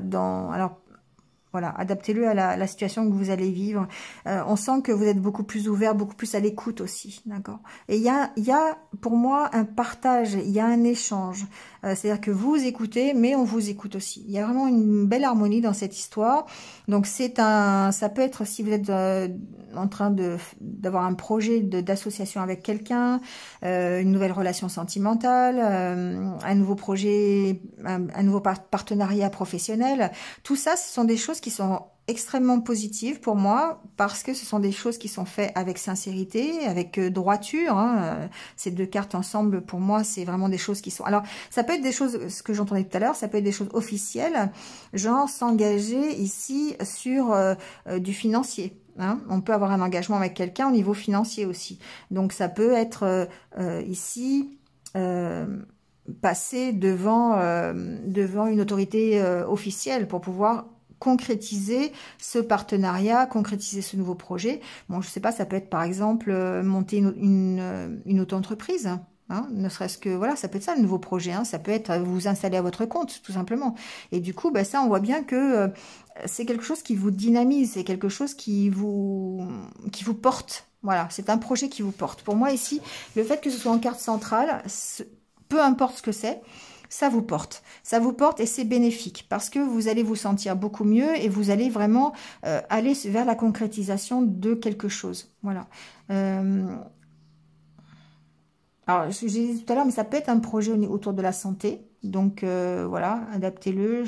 alors, voilà, adaptez-le à la situation que vous allez vivre. On sent que vous êtes beaucoup plus ouvert, beaucoup plus à l'écoute aussi, d'accord. Et il y a pour moi un partage, il y a un échange. C'est-à-dire que vous écoutez, mais on vous écoute aussi. Il y a vraiment une belle harmonie dans cette histoire. Donc ça peut être si vous êtes en train d'avoir un projet d'association avec quelqu'un, une nouvelle relation sentimentale, un nouveau projet, un nouveau partenariat professionnel. Tout ça, ce sont des choses qui sont extrêmement positives pour moi parce que ce sont des choses qui sont faites avec sincérité, avec droiture. Hein. Ces deux cartes ensemble, pour moi, c'est vraiment des choses qui sont... Alors, ça peut être des choses, ce que j'entendais tout à l'heure, ça peut être des choses officielles, genre s'engager ici sur du financier. Hein. On peut avoir un engagement avec quelqu'un au niveau financier aussi. Donc, ça peut être ici... passer devant une autorité officielle pour pouvoir concrétiser ce partenariat, concrétiser ce nouveau projet. Bon, je sais pas, ça peut être par exemple monter une auto-entreprise, hein, ne serait-ce que, voilà, ça peut être ça le nouveau projet, hein, ça peut être vous installer à votre compte, tout simplement. Et du coup, ça, on voit bien que c'est quelque chose qui vous dynamise, c'est quelque chose qui vous porte. Voilà, c'est un projet qui vous porte. Pour moi, ici, le fait que ce soit en carte centrale, peu importe ce que c'est, ça vous porte. Ça vous porte et c'est bénéfique parce que vous allez vous sentir beaucoup mieux et vous allez vraiment aller vers la concrétisation de quelque chose. Voilà. Alors, j'ai dit tout à l'heure, mais ça peut être un projet autour de la santé. Donc, voilà, adaptez-le.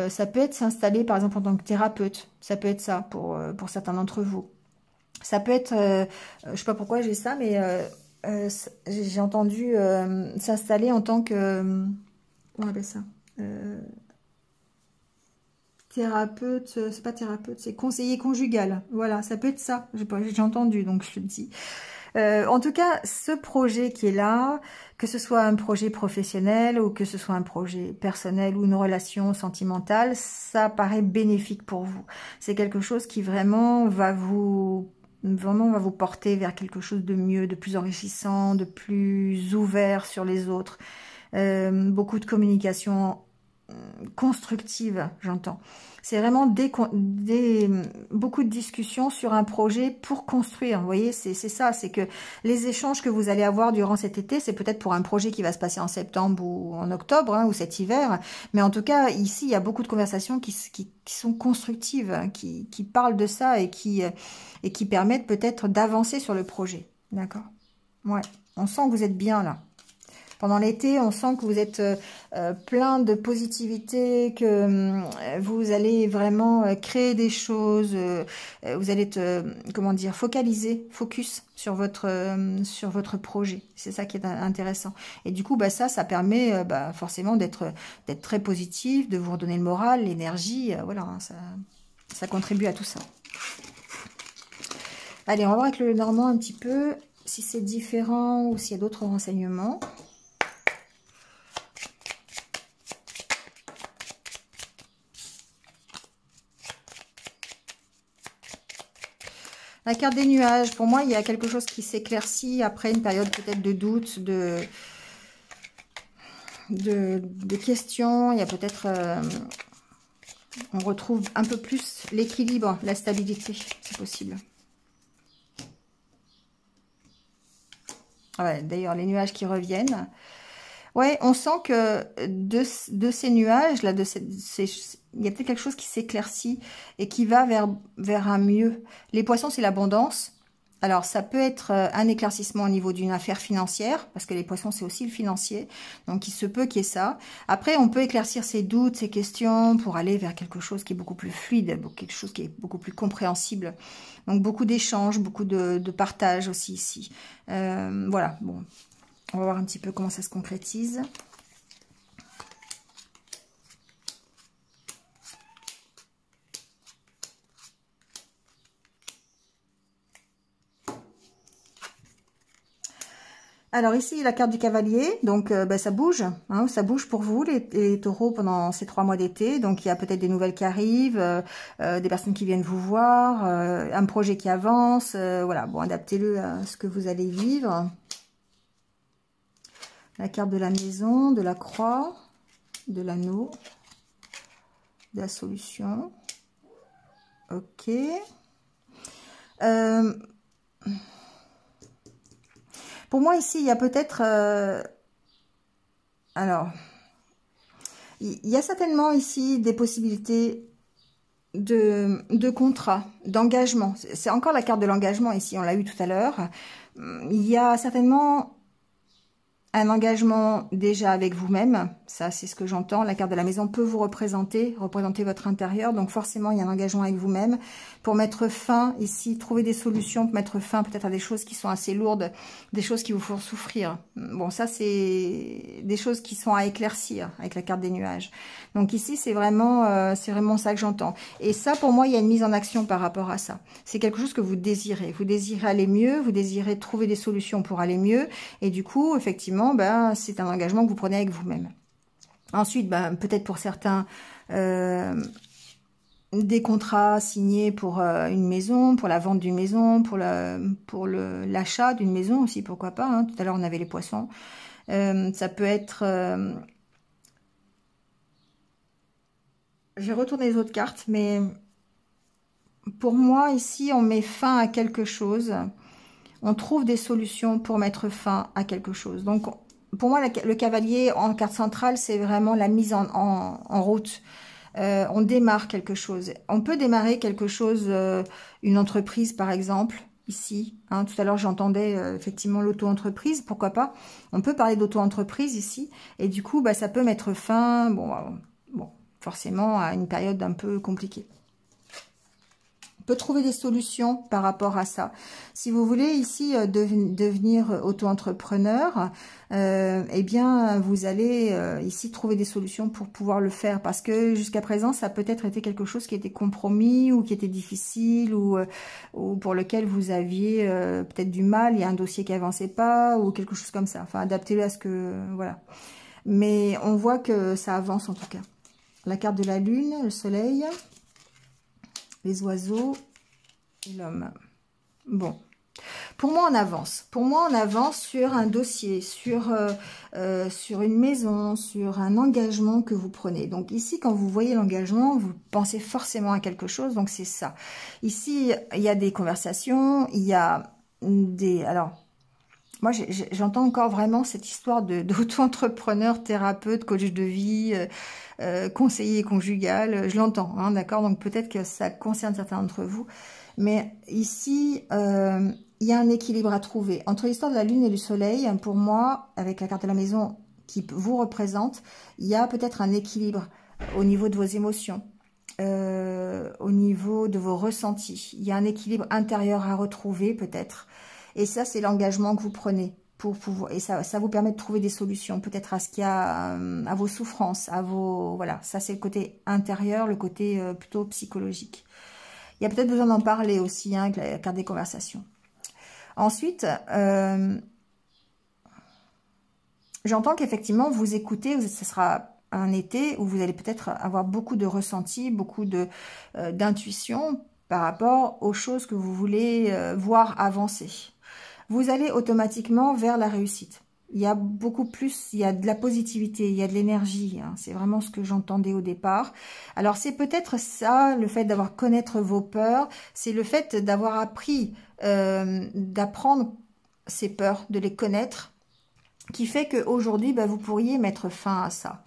Ça peut être s'installer, par exemple, en tant que thérapeute. Ça peut être ça pour certains d'entre vous. Ça peut être, je sais pas pourquoi j'ai ça, mais... j'ai entendu s'installer en tant que, comment on appelle ça, thérapeute, c'est pas thérapeute, c'est conseiller conjugal. Voilà, ça peut être ça. J'ai entendu, donc je le dis. En tout cas, ce projet qui est là, que ce soit un projet professionnel ou que ce soit un projet personnel ou une relation sentimentale, ça paraît bénéfique pour vous. C'est quelque chose qui vraiment va vous porter vers quelque chose de mieux, de plus enrichissant, de plus ouvert sur les autres. Beaucoup de communication constructive, j'entends. C'est vraiment beaucoup de discussions sur un projet pour construire. Vous voyez, c'est ça, c'est que les échanges que vous allez avoir durant cet été, c'est peut-être pour un projet qui va se passer en septembre ou en octobre, hein, ou cet hiver. Mais en tout cas, ici, il y a beaucoup de conversations qui sont constructives, hein, qui parlent de ça et qui permettent peut-être d'avancer sur le projet. D'accord? Ouais, on sent que vous êtes bien là. Pendant l'été, on sent que vous êtes plein de positivité, que vous allez vraiment créer des choses, vous allez être, comment dire, focus sur votre projet. C'est ça qui est intéressant. Et du coup, ça permet forcément d'être très positif, de vous redonner le moral, l'énergie, voilà, hein, ça contribue à tout ça. Allez, on va voir avec le Normand un petit peu si c'est différent ou s'il y a d'autres renseignements. La carte des nuages, pour moi, il y a quelque chose qui s'éclaircit après une période peut-être de doute, de questions. Il y a peut-être... on retrouve un peu plus l'équilibre, la stabilité, c'est possible. Ah ouais, d'ailleurs, les nuages qui reviennent. Ouais, on sent que de ces nuages, là, il y a peut-être quelque chose qui s'éclaircit et qui va vers un mieux. Les poissons, c'est l'abondance. Alors, ça peut être un éclaircissement au niveau d'une affaire financière, parce que les poissons, c'est aussi le financier. Donc, il se peut qu'il y ait ça. Après, on peut éclaircir ses doutes, ses questions, pour aller vers quelque chose qui est beaucoup plus fluide, quelque chose qui est beaucoup plus compréhensible. Donc, beaucoup d'échanges, beaucoup de partage aussi ici. Voilà, bon. On va voir un petit peu comment ça se concrétise. Alors ici, la carte du cavalier, donc ça bouge, hein, ça bouge pour vous, les taureaux, pendant ces 3 mois d'été. Donc il y a peut-être des nouvelles qui arrivent, des personnes qui viennent vous voir, un projet qui avance, voilà, bon, adaptez-le à ce que vous allez vivre. La carte de la maison, de la croix, de l'anneau, de la solution. Ok. Pour moi, ici, il y a peut-être... alors, il y a certainement ici des possibilités de contrat, d'engagement. C'est encore la carte de l'engagement ici, on l'a eu tout à l'heure. Il y a certainement un engagement déjà avec vous-même, ça c'est ce que j'entends. La carte de la maison peut vous représenter votre intérieur, donc forcément il y a un engagement avec vous-même pour mettre fin ici, trouver des solutions pour mettre fin peut-être à des choses qui sont assez lourdes, des choses qui vous font souffrir. Bon, ça c'est des choses qui sont à éclaircir avec la carte des nuages. Donc ici c'est vraiment ça que j'entends. Et ça pour moi il y a une mise en action par rapport à ça. C'est quelque chose que vous désirez aller mieux, vous désirez trouver des solutions pour aller mieux, et du coup effectivement c'est un engagement que vous prenez avec vous-même. Ensuite, peut-être pour certains, des contrats signés pour une maison, pour la vente d'une maison, pour l'achat d'une maison aussi, pourquoi pas. Hein. Tout à l'heure, on avait les poissons. Ça peut être... je vais retourner les autres cartes, mais pour moi, ici, on met fin à quelque chose. On trouve des solutions pour mettre fin à quelque chose. Donc, pour moi, le cavalier en carte centrale, c'est vraiment la mise en route. On démarre quelque chose. On peut démarrer quelque chose, une entreprise par exemple, ici. Hein, tout à l'heure, j'entendais effectivement l'auto-entreprise, pourquoi pas. On peut parler d'auto-entreprise ici. Et du coup, ça peut mettre fin, bon, forcément, à une période un peu compliquée. Trouver des solutions par rapport à ça. Si vous voulez ici devenir auto-entrepreneur, eh bien vous allez ici trouver des solutions pour pouvoir le faire, parce que jusqu'à présent ça a peut-être été quelque chose qui était compromis ou qui était difficile ou pour lequel vous aviez peut-être du mal, il y a un dossier qui avançait pas ou quelque chose comme ça. Enfin, adaptez-le à ce que... voilà. Mais on voit que ça avance en tout cas. La carte de la lune, le soleil, les oiseaux et l'homme. Bon. Pour moi, on avance. Pour moi, on avance sur un dossier, sur une maison, sur un engagement que vous prenez. Donc ici, quand vous voyez l'engagement, vous pensez forcément à quelque chose. Donc c'est ça. Ici, il y a des conversations, il y a des... Alors, moi, j'entends encore vraiment cette histoire d'auto-entrepreneur, thérapeute, coach de vie, conseiller conjugal. Je l'entends, hein, d'accord? Donc peut-être que ça concerne certains d'entre vous. Mais ici, il y a un équilibre à trouver entre l'histoire de la lune et du soleil. Pour moi, avec la carte de la maison qui vous représente, il y a peut-être un équilibre au niveau de vos émotions, au niveau de vos ressentis. Il y a un équilibre intérieur à retrouver peut-être. Et ça, c'est l'engagement que vous prenez pour pouvoir, et ça vous permet de trouver des solutions, peut-être à ce qu'il y a, à vos souffrances, à vos, voilà, ça c'est le côté intérieur, le côté plutôt psychologique. Il y a peut-être besoin d'en parler aussi, hein, avec la carte des conversations. Ensuite, j'entends qu'effectivement, vous écoutez, ce sera un été où vous allez peut-être avoir beaucoup de ressentis, beaucoup d'intuition par rapport aux choses que vous voulez voir avancer. Vous allez automatiquement vers la réussite. Il y a beaucoup plus, il y a de la positivité, il y a de l'énergie. Hein. C'est vraiment ce que j'entendais au départ. Alors c'est peut-être ça, le fait d'avoir connaître vos peurs, c'est le fait d'avoir appris, d'apprendre ces peurs, de les connaître, qui fait qu'aujourd'hui, vous pourriez mettre fin à ça.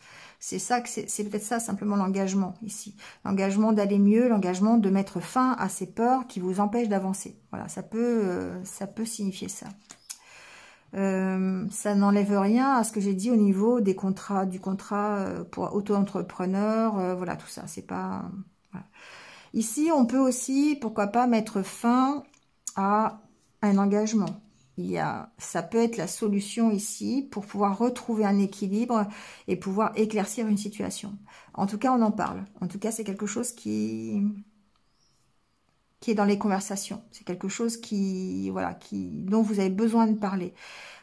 C'est ça que c'est peut-être ça simplement l'engagement ici. L'engagement d'aller mieux, l'engagement de mettre fin à ces peurs qui vous empêchent d'avancer. Voilà, ça peut signifier ça. Ça n'enlève rien à ce que j'ai dit au niveau des contrats, du contrat pour auto-entrepreneur, voilà, tout ça. C'est pas... Voilà. Ici, on peut aussi, pourquoi pas, mettre fin à un engagement. Ça peut être la solution ici pour pouvoir retrouver un équilibre et pouvoir éclaircir une situation. En tout cas, on en parle. En tout cas, c'est quelque chose qui qui est dans les conversations. C'est quelque chose qui, voilà, dont vous avez besoin de parler.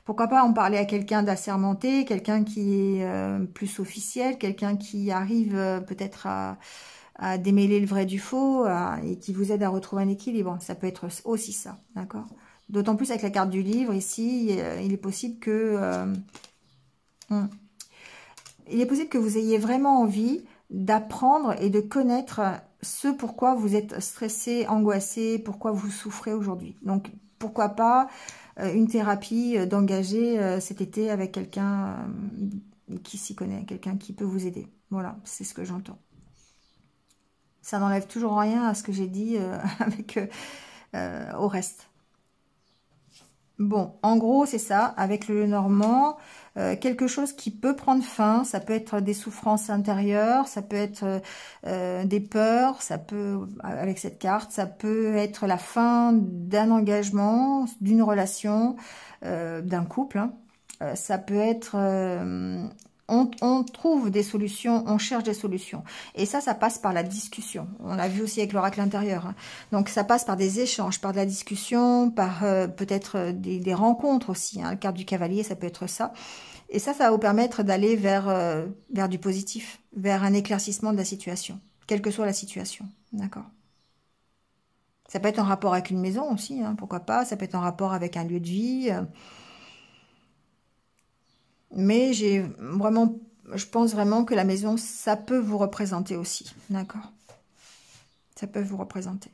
Pourquoi pas en parler à quelqu'un d'assermenté, quelqu'un qui est plus officiel, quelqu'un qui arrive peut-être à démêler le vrai du faux et qui vous aide à retrouver un équilibre. Ça peut être aussi ça, d'accord? D'autant plus avec la carte du livre, ici, il est possible que... il est possible que vous ayez vraiment envie d'apprendre et de connaître ce pourquoi vous êtes stressé, angoissé, pourquoi vous souffrez aujourd'hui. Donc, pourquoi pas une thérapie, d'engager cet été avec quelqu'un qui s'y connaît, quelqu'un qui peut vous aider. Voilà, c'est ce que j'entends. Ça n'enlève toujours rien à ce que j'ai dit au reste. Bon, en gros, c'est ça, avec le Normand, quelque chose qui peut prendre fin, ça peut être des souffrances intérieures, ça peut être des peurs, ça peut, avec cette carte, ça peut être la fin d'un engagement, d'une relation, d'un couple, hein. Ça peut être... On trouve des solutions, on cherche des solutions. Et ça passe par la discussion. On l'a vu aussi avec l'oracle intérieur, hein. Donc, ça passe par des échanges, par de la discussion, par peut-être des rencontres aussi, hein. La carte du cavalier, ça peut être ça. Et ça va vous permettre d'aller vers du positif, vers un éclaircissement de la situation, quelle que soit la situation. D'accord? Ça peut être en rapport avec une maison aussi, hein, pourquoi pas. Ça peut être en rapport avec un lieu de vie. Mais je pense vraiment que la maison, ça peut vous représenter aussi. D'accord? Ça peut vous représenter.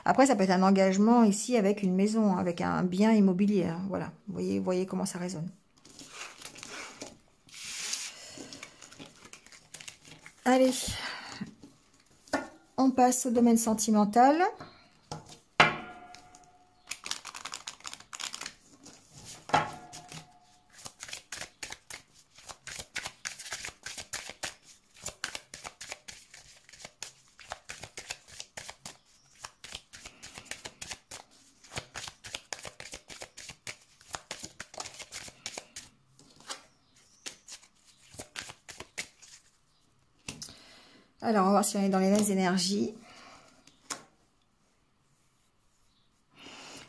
Après, ça peut être un engagement ici avec une maison, avec un bien immobilier. Hein, voilà, vous voyez comment ça résonne. Allez, on passe au domaine sentimental. Alors, on va voir si on est dans les mêmes énergies.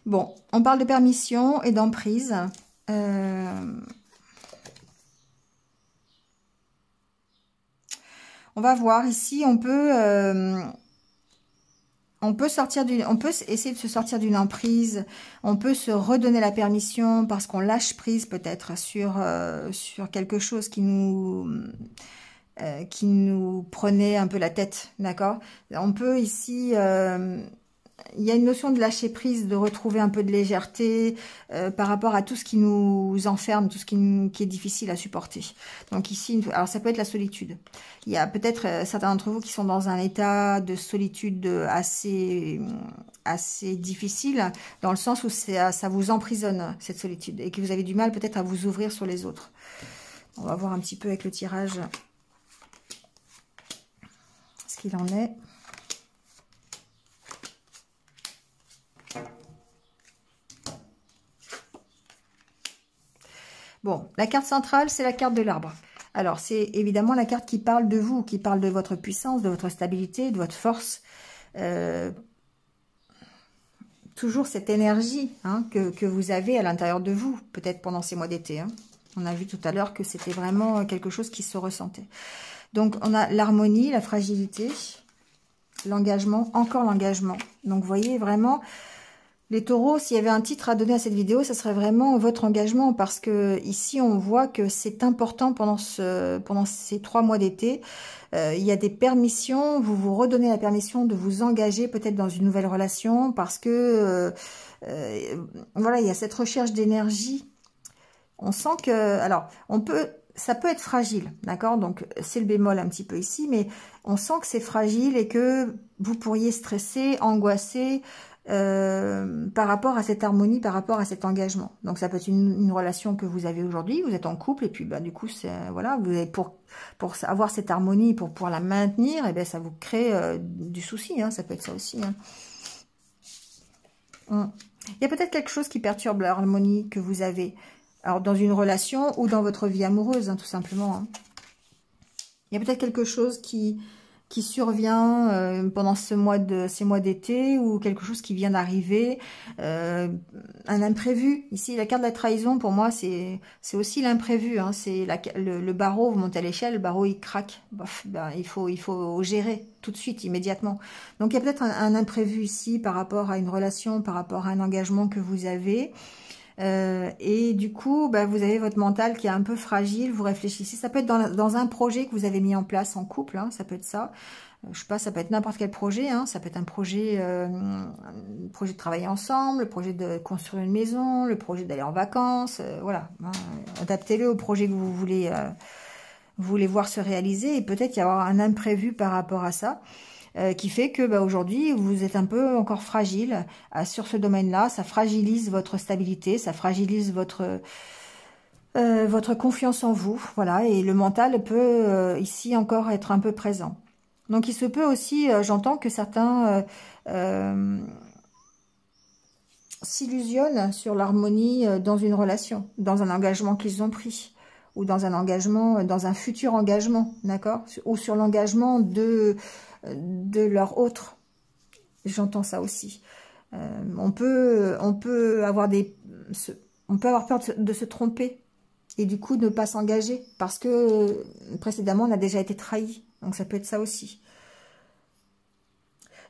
Bon, on parle de permission et d'emprise. On va voir ici, on peut essayer de se sortir d'une emprise. On peut se redonner la permission parce qu'on lâche prise peut-être sur quelque chose qui nous prenait un peu la tête, d'accord? On peut ici, il y a une notion de lâcher prise, de retrouver un peu de légèreté par rapport à tout ce qui nous enferme, tout ce qui est difficile à supporter. Donc ici, alors ça peut être la solitude. Il y a peut-être certains d'entre vous qui sont dans un état de solitude assez difficile, dans le sens où ça vous emprisonne, cette solitude, et que vous avez du mal peut-être à vous ouvrir sur les autres. On va voir un petit peu avec le tirage ce qu'il en est. Bon, la carte centrale, c'est la carte de l'arbre. Alors, c'est évidemment la carte qui parle de vous, qui parle de votre puissance, de votre stabilité, de votre force. Toujours cette énergie, hein, que vous avez à l'intérieur de vous, peut-être pendant ces mois d'été. Hein. On a vu tout à l'heure que c'était vraiment quelque chose qui se ressentait. Donc, on a l'harmonie, la fragilité, l'engagement, encore l'engagement. Donc, vous voyez vraiment... Les taureaux, s'il y avait un titre à donner à cette vidéo, ça serait vraiment votre engagement, parce que ici on voit que c'est important pendant ces 3 mois d'été. Il y a des permissions, vous vous redonnez la permission de vous engager peut-être dans une nouvelle relation, parce que voilà, il y a cette recherche d'énergie. On sent que, alors, ça peut être fragile, d'accord? Donc c'est le bémol un petit peu ici, mais on sent que c'est fragile et que vous pourriez stresser, angoisser. Par rapport à cette harmonie, par rapport à cet engagement. Donc ça peut être une relation que vous avez aujourd'hui, vous êtes en couple et puis bah, du coup voilà, vous avez pour avoir cette harmonie, pour pouvoir la maintenir, et bien ça vous crée du souci, hein, ça peut être ça aussi. Hein. Il y a peut-être quelque chose qui perturbe l'harmonie que vous avez, alors dans une relation ou dans votre vie amoureuse, hein, tout simplement. Hein. Il y a peut-être quelque chose qui qui survient pendant ces mois d'été, ou quelque chose qui vient d'arriver, un imprévu. Ici, la carte de la trahison, pour moi, c'est aussi l'imprévu. Hein. C'est le barreau, vous montez à l'échelle, le barreau il craque. Bof, ben, il faut gérer tout de suite, immédiatement. Donc il y a peut-être un imprévu ici par rapport à une relation, par rapport à un engagement que vous avez. Et du coup, bah, vous avez votre mental qui est un peu fragile, vous réfléchissez. Ça peut être dans un projet que vous avez mis en place en couple, hein, ça peut être ça. Je sais pas, ça peut être n'importe quel projet, hein, ça peut être un projet de travailler ensemble, le projet de construire une maison, le projet d'aller en vacances, voilà. Hein, adaptez-le au projet que vous voulez voir se réaliser, et peut-être y avoir un imprévu par rapport à ça. Qui fait que bah, aujourd'hui, vous êtes un peu encore fragile sur ce domaine-là. Ça fragilise votre stabilité, ça fragilise votre confiance en vous. Voilà, et le mental peut ici encore être un peu présent. Donc il se peut aussi, j'entends que certains s'illusionnent sur l'harmonie dans une relation, dans un engagement qu'ils ont pris, ou dans un engagement, dans un futur engagement, d'accord, ou sur l'engagement de leur autre. J'entends ça aussi. On peut avoir peur de se tromper et du coup ne pas s'engager parce que précédemment on a déjà été trahi. Donc ça peut être ça aussi.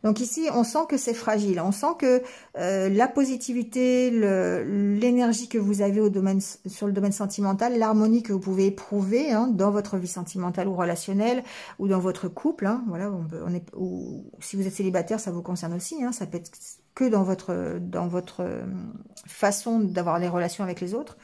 Donc ici, on sent que c'est fragile. On sent que la positivité, l'énergie que vous avez sur le domaine sentimental, l'harmonie que vous pouvez éprouver hein, dans votre vie sentimentale ou relationnelle, ou dans votre couple. Hein, voilà, ou si vous êtes célibataire, ça vous concerne aussi. Hein, ça peut être que dans votre façon d'avoir les relations avec les autres.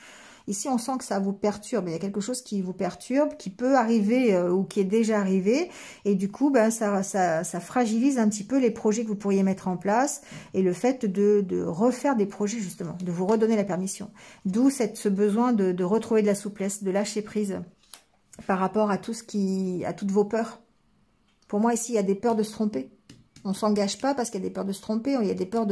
Ici, on sent que ça vous perturbe. Il y a quelque chose qui vous perturbe, qui peut arriver ou qui est déjà arrivé. Et du coup, ben, ça fragilise un petit peu les projets que vous pourriez mettre en place. Et le fait de refaire des projets, justement, de vous redonner la permission. D'où ce besoin de retrouver de la souplesse, de lâcher prise par rapport à toutes vos peurs. Pour moi, ici, il y a des peurs de se tromper. On ne s'engage pas parce qu'il y a des peurs de se tromper, il y a des peurs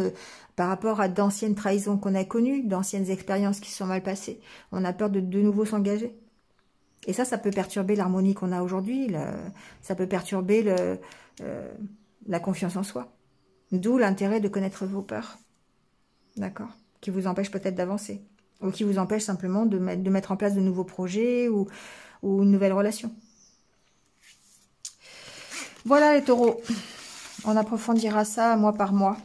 par rapport à d'anciennes trahisons qu'on a connues, d'anciennes expériences qui se sont mal passées. On a peur de nouveau s'engager. Et ça peut perturber l'harmonie qu'on a aujourd'hui, ça peut perturber la confiance en soi. D'où l'intérêt de connaître vos peurs, d'accord, qui vous empêchent peut-être d'avancer, ou qui vous empêchent simplement de mettre en place de nouveaux projets ou une nouvelle relation. Voilà les taureaux. On approfondira ça mois par mois.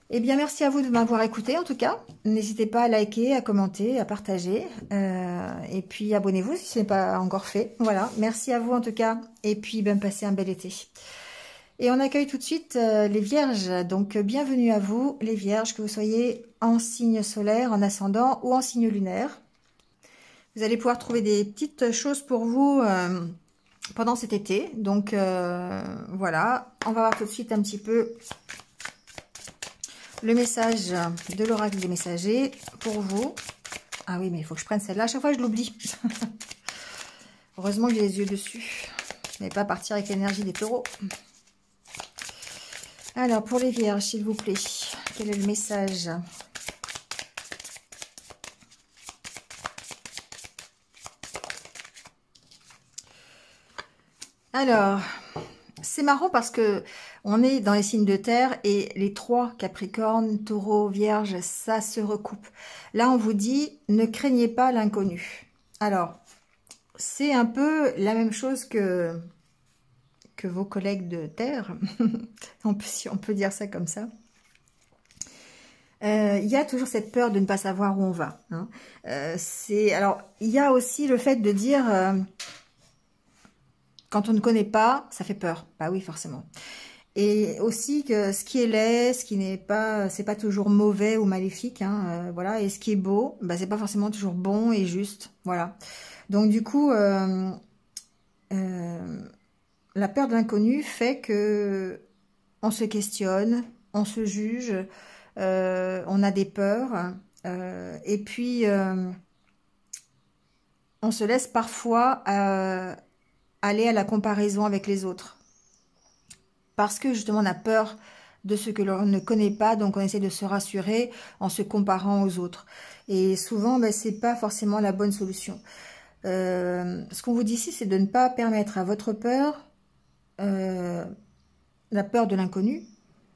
Eh bien, merci à vous de m'avoir écouté, en tout cas. N'hésitez pas à liker, à commenter, à partager. Et puis, abonnez-vous si ce n'est pas encore fait. Voilà, merci à vous, en tout cas. Et puis, passez un bel été. Et on accueille tout de suite les vierges. Donc, bienvenue à vous, les vierges, que vous soyez en signe solaire, en ascendant ou en signe lunaire. Vous allez pouvoir trouver des petites choses pour vous pendant cet été. Donc voilà, on va voir tout de suite un petit peu le message de l'oracle des messagers pour vous. Ah oui, mais il faut que je prenne celle-là. À chaque fois, je l'oublie. Heureusement que j'ai les yeux dessus. Je ne vais pas partir avec l'énergie des taureaux. Alors, pour les vierges, s'il vous plaît, quel est le message ? Alors, c'est marrant parce que on est dans les signes de terre et les trois, Capricorne, Taureau, Vierge, ça se recoupe. Là, on vous dit, ne craignez pas l'inconnu. Alors, c'est un peu la même chose que vos collègues de terre, si on peut dire ça comme ça. Il y a toujours cette peur de ne pas savoir où on va. Hein. Alors, il y a aussi le fait de dire... quand on ne connaît pas, ça fait peur. Bah oui, forcément. Et aussi que ce qui est laid, ce qui n'est pas, c'est pas toujours mauvais ou maléfique, hein, voilà. Et ce qui est beau, bah c'est pas forcément toujours bon et juste, voilà. Donc du coup, la peur de l'inconnu fait que on se questionne, on se juge, on a des peurs, et puis on se laisse parfois aller à la comparaison avec les autres. Parce que justement on a peur de ce que l'on ne connaît pas, donc on essaie de se rassurer en se comparant aux autres. Et souvent, c'est pas forcément la bonne solution. Ce qu'on vous dit ici, c'est de ne pas permettre à votre peur, la peur de l'inconnu,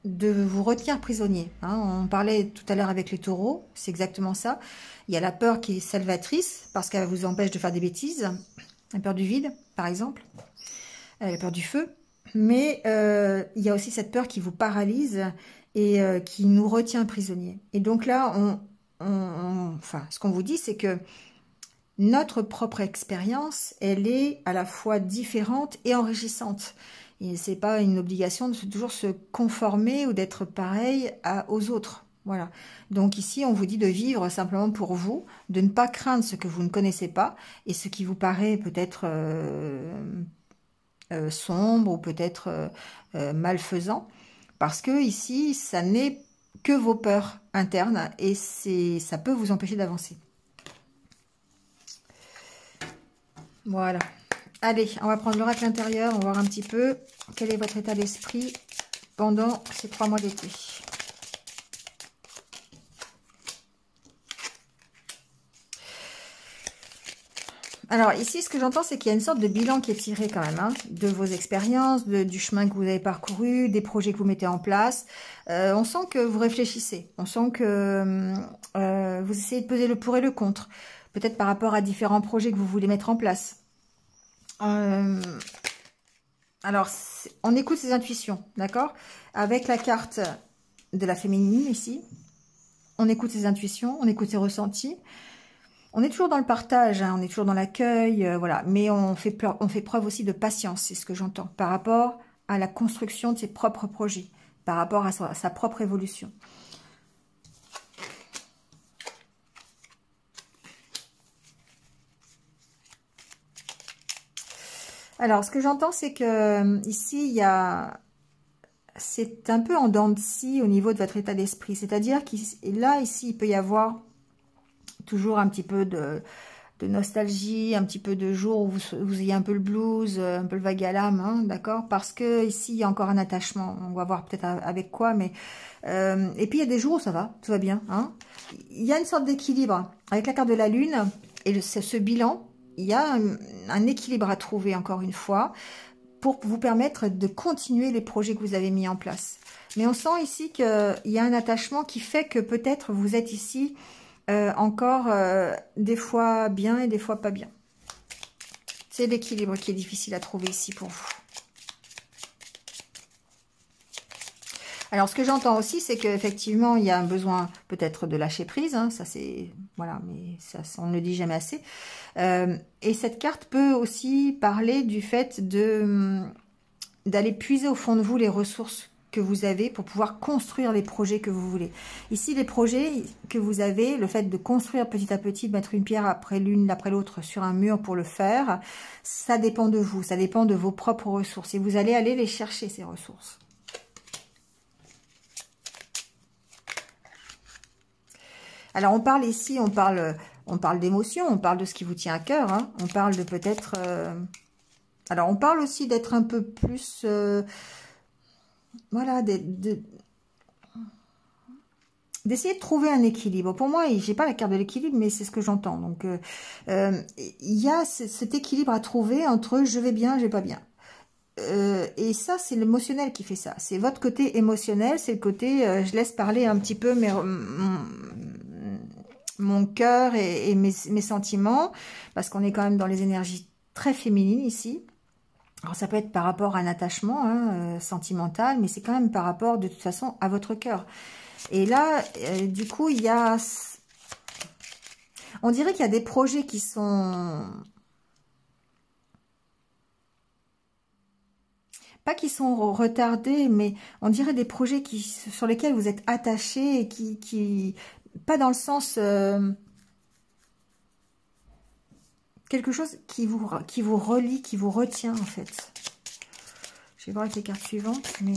de vous retenir prisonnier. Hein. On parlait tout à l'heure avec les taureaux, c'est exactement ça. Il y a la peur qui est salvatrice, parce qu'elle vous empêche de faire des bêtises. La peur du vide, par exemple. La peur du feu. Mais il y a aussi cette peur qui vous paralyse et qui nous retient prisonniers. Et donc là, enfin, ce qu'on vous dit, c'est que notre propre expérience, elle est à la fois différente et enrichissante. Et c'est pas une obligation de toujours se conformer ou d'être pareil aux autres. Voilà. Donc ici, on vous dit de vivre simplement pour vous, de ne pas craindre ce que vous ne connaissez pas et ce qui vous paraît peut-être sombre ou peut-être malfaisant. Parce que ici, ça n'est que vos peurs internes et ça peut vous empêcher d'avancer. Voilà. Allez, on va prendre l'oracle intérieur, on va voir un petit peu quel est votre état d'esprit pendant ces 3 mois d'été. Alors ici, ce que j'entends, c'est qu'il y a une sorte de bilan qui est tiré quand même, hein, de vos expériences, du chemin que vous avez parcouru, des projets que vous mettez en place. On sent que vous réfléchissez, on sent que vous essayez de peser le pour et le contre, peut-être par rapport à différents projets que vous voulez mettre en place. Alors, on écoute ses intuitions, d'accord? Avec la carte de la féminine ici, on écoute ses intuitions, on écoute ses ressentis. On est toujours dans le partage, hein, on est toujours dans l'accueil, voilà. Mais on fait preuve aussi de patience, c'est ce que j'entends, par rapport à la construction de ses propres projets, par rapport à sa propre évolution. Alors, ce que j'entends, c'est que ici, c'est un peu en dents de scie au niveau de votre état d'esprit. C'est-à-dire que là, ici, il peut y avoir toujours un petit peu de nostalgie, un petit peu de jours où vous ayez un peu le blues, un peu le vague à l'âme, hein, d'accord? Parce que ici, il y a encore un attachement. On va voir peut-être avec quoi, mais... et puis, il y a des jours où ça va, tout va bien. Hein. Il y a une sorte d'équilibre. Avec la carte de la Lune et ce bilan, il y a un équilibre à trouver, encore une fois, pour vous permettre de continuer les projets que vous avez mis en place. Mais on sent ici qu'il y a un attachement qui fait que peut-être vous êtes ici... encore des fois bien et des fois pas bien. C'est l'équilibre qui est difficile à trouver ici pour vous. Alors, ce que j'entends aussi, c'est qu'effectivement, il y a un besoin peut-être de lâcher prise. Hein, ça, c'est... Voilà, mais ça, on ne le dit jamais assez. Et cette carte peut aussi parler du fait d'aller puiser au fond de vous les ressources que vous avez pour pouvoir construire les projets que vous voulez. Ici, les projets que vous avez, le fait de construire petit à petit, de mettre une pierre après l'une, après l'autre sur un mur pour le faire, ça dépend de vous, ça dépend de vos propres ressources. Et vous allez aller les chercher, ces ressources. Alors, on parle ici, on parle d'émotion, on parle de ce qui vous tient à cœur, hein. On parle de peut-être... Alors, on parle aussi d'être un peu plus... voilà, d'essayer de trouver un équilibre. Pour moi, j'ai pas la carte de l'équilibre, mais c'est ce que j'entends. Donc, il y a cet équilibre à trouver entre je vais bien, je vais pas bien. Et ça, c'est l'émotionnel qui fait ça. C'est votre côté émotionnel, c'est le côté je laisse parler un petit peu mon cœur et mes sentiments, parce qu'on est quand même dans les énergies très féminines ici. Alors, ça peut être par rapport à un attachement hein, sentimental, mais c'est quand même par rapport, de toute façon, à votre cœur. Et là, du coup, il y a... On dirait qu'il y a des projets qui sont... Pas qui sont retardés, mais on dirait des projets sur lesquels vous êtes attachés et qui... Pas dans le sens... quelque chose qui vous relie, qui vous retient, en fait. Je vais voir avec les cartes suivantes, mais...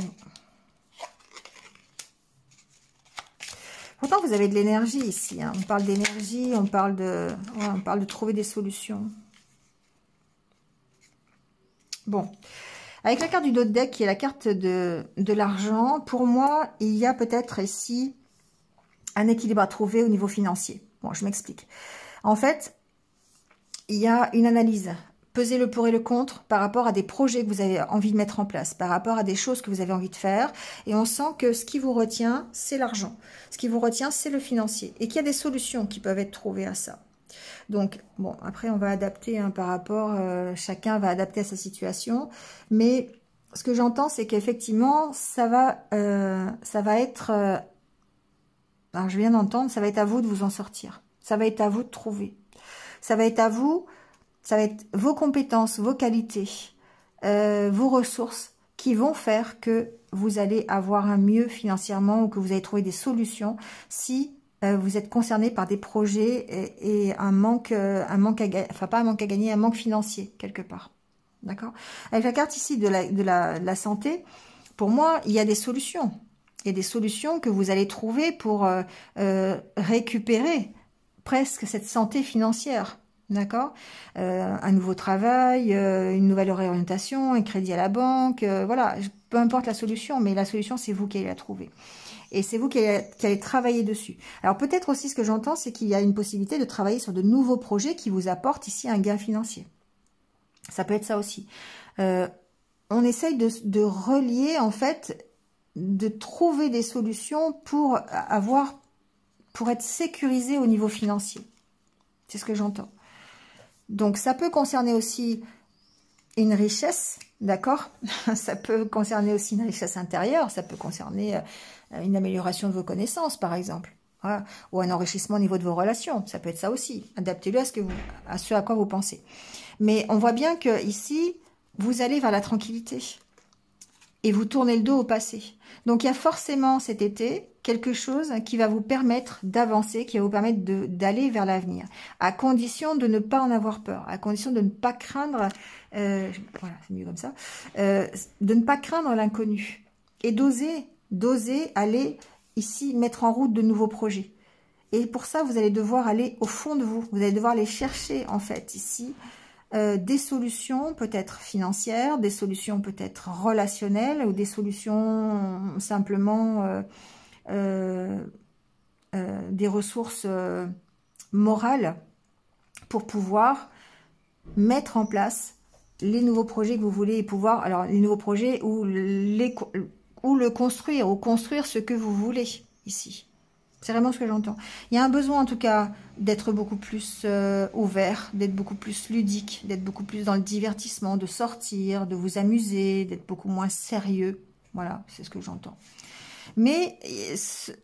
Pourtant, vous avez de l'énergie ici. Hein. On parle d'énergie, on parle de trouver des solutions. Bon. Avec la carte du dos de deck, qui est la carte de l'argent, pour moi, il y a peut-être ici un équilibre à trouver au niveau financier. Bon, je m'explique. En fait... il y a une analyse. Pesez le pour et le contre par rapport à des projets que vous avez envie de mettre en place, par rapport à des choses que vous avez envie de faire. Et on sent que ce qui vous retient, c'est l'argent. Ce qui vous retient, c'est le financier. Et qu'il y a des solutions qui peuvent être trouvées à ça. Donc, bon, après, on va adapter hein, par rapport, chacun va adapter à sa situation. Mais ce que j'entends, c'est qu'effectivement, ça va être, alors je viens d'entendre, ça va être à vous de vous en sortir. Ça va être à vous de trouver. Ça va être à vous, ça va être vos compétences, vos qualités, vos ressources qui vont faire que vous allez avoir un mieux financièrement ou que vous allez trouver des solutions si vous êtes concerné par des projets et un manque à gagner, enfin pas un manque à gagner, un manque financier quelque part. D'accord? Avec la carte ici de la santé, pour moi, il y a des solutions. Il y a des solutions que vous allez trouver pour récupérer presque cette santé financière. D'accord? Un nouveau travail, une nouvelle réorientation, un crédit à la banque, voilà, peu importe la solution, mais la solution, c'est vous qui allez la trouver. Et c'est vous qui allez travailler dessus. Alors peut-être aussi ce que j'entends, c'est qu'il y a une possibilité de travailler sur de nouveaux projets qui vous apportent ici un gain financier. Ça peut être ça aussi. On essaye de relier, en fait, de trouver des solutions pour être sécurisé au niveau financier. C'est ce que j'entends. Donc ça peut concerner aussi une richesse, d'accord? Ça peut concerner aussi une richesse intérieure, ça peut concerner une amélioration de vos connaissances, par exemple. Voilà. Ou un enrichissement au niveau de vos relations, ça peut être ça aussi. Adaptez-le à ce à quoi vous pensez. Mais on voit bien que ici, vous allez vers la tranquillité et vous tournez le dos au passé. Donc il y a forcément cet été quelque chose qui va vous permettre d'avancer, qui va vous permettre d'aller vers l'avenir, à condition de ne pas en avoir peur, à condition de ne pas craindre, voilà, c'est mieux comme ça, de ne pas craindre l'inconnu et d'oser aller ici mettre en route de nouveaux projets. Et pour ça, vous allez devoir aller au fond de vous, vous allez devoir aller chercher en fait ici des solutions peut-être financières, des solutions peut-être relationnelles ou des solutions simplement des ressources morales pour pouvoir mettre en place les nouveaux projets que vous voulez et pouvoir, alors les nouveaux projets ou le construire ou construire ce que vous voulez ici. C'est vraiment ce que j'entends. Il y a un besoin en tout cas d'être beaucoup plus ouvert, d'être beaucoup plus ludique, d'être beaucoup plus dans le divertissement, de sortir, de vous amuser, d'être beaucoup moins sérieux. Voilà, c'est ce que j'entends. Mais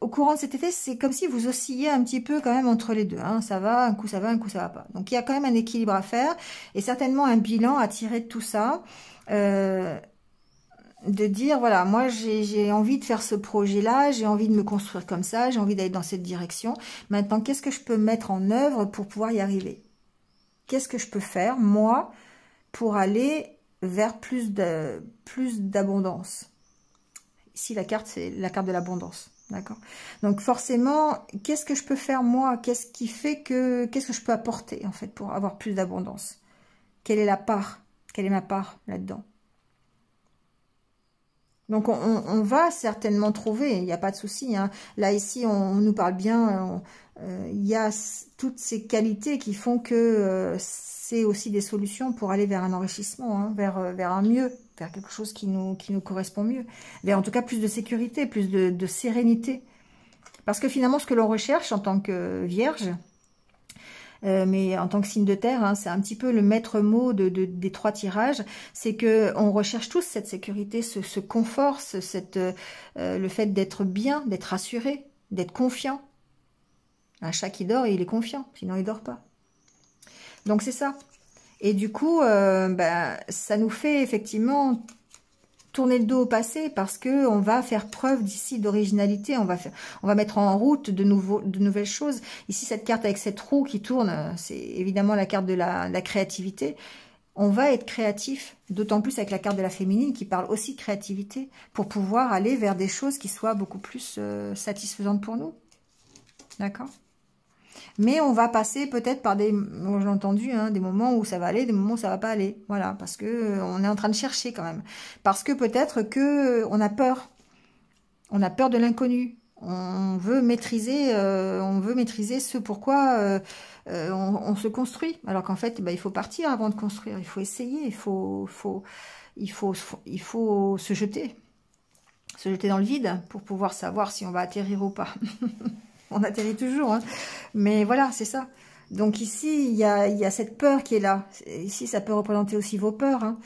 au courant de cet été, c'est comme si vous oscilliez un petit peu quand même entre les deux. Hein. Ça va, un coup ça va, un coup ça va pas. Donc il y a quand même un équilibre à faire et certainement un bilan à tirer de tout ça. De dire, voilà, moi j'ai envie de faire ce projet-là, j'ai envie de me construire comme ça, j'ai envie d'aller dans cette direction. Maintenant, qu'est-ce que je peux mettre en œuvre pour pouvoir y arriver? Qu'est-ce que je peux faire, moi, pour aller vers plus d'abondance? Ici, la carte, c'est la carte de l'abondance, d'accord? Donc forcément, qu'est-ce que je peux faire, moi? Qu'est-ce qui fait que... Qu'est-ce que je peux apporter, en fait, pour avoir plus d'abondance? Quelle est la part? Quelle est ma part là-dedans? Donc, on va certainement trouver, il n'y a pas de souci. Hein. Là, ici, on nous parle bien, il y a toutes ces qualités qui font que c'est aussi des solutions pour aller vers un enrichissement, hein, vers un mieux, vers quelque chose qui nous correspond mieux. Vers en tout cas plus de sécurité, plus de sérénité. Parce que finalement, ce que l'on recherche en tant que vierge, mais en tant que signe de terre, hein, c'est un petit peu le maître mot des 3 tirages, c'est que on recherche tous cette sécurité, ce confort, le fait d'être bien, d'être assuré, d'être confiant. Un chat qui dort, il est confiant, sinon il dort pas. Donc c'est ça. Et du coup, ça nous fait effectivement tourner le dos au passé parce que on va faire preuve d'ici d'originalité, on va mettre en route de nouvelles choses. Ici, cette carte avec cette roue qui tourne, c'est évidemment la carte de la créativité. On va être créatif, d'autant plus avec la carte de la féminine qui parle aussi de créativité, pour pouvoir aller vers des choses qui soient beaucoup plus satisfaisantes pour nous. D'accord ? Mais on va passer peut-être par j'ai entendu, hein, des moments où ça va aller, des moments où ça va pas aller. Voilà, parce que on est en train de chercher quand même. Parce que peut-être que on a peur. On a peur de l'inconnu. On veut maîtriser ce pourquoi on se construit. Alors qu'en fait, il faut partir avant de construire. Il faut essayer. Il faut se jeter dans le vide pour pouvoir savoir si on va atterrir ou pas. On atterrit toujours, hein. Mais voilà, c'est ça. Donc ici, il y a cette peur qui est là. Ici, ça peut représenter aussi vos peurs, hein.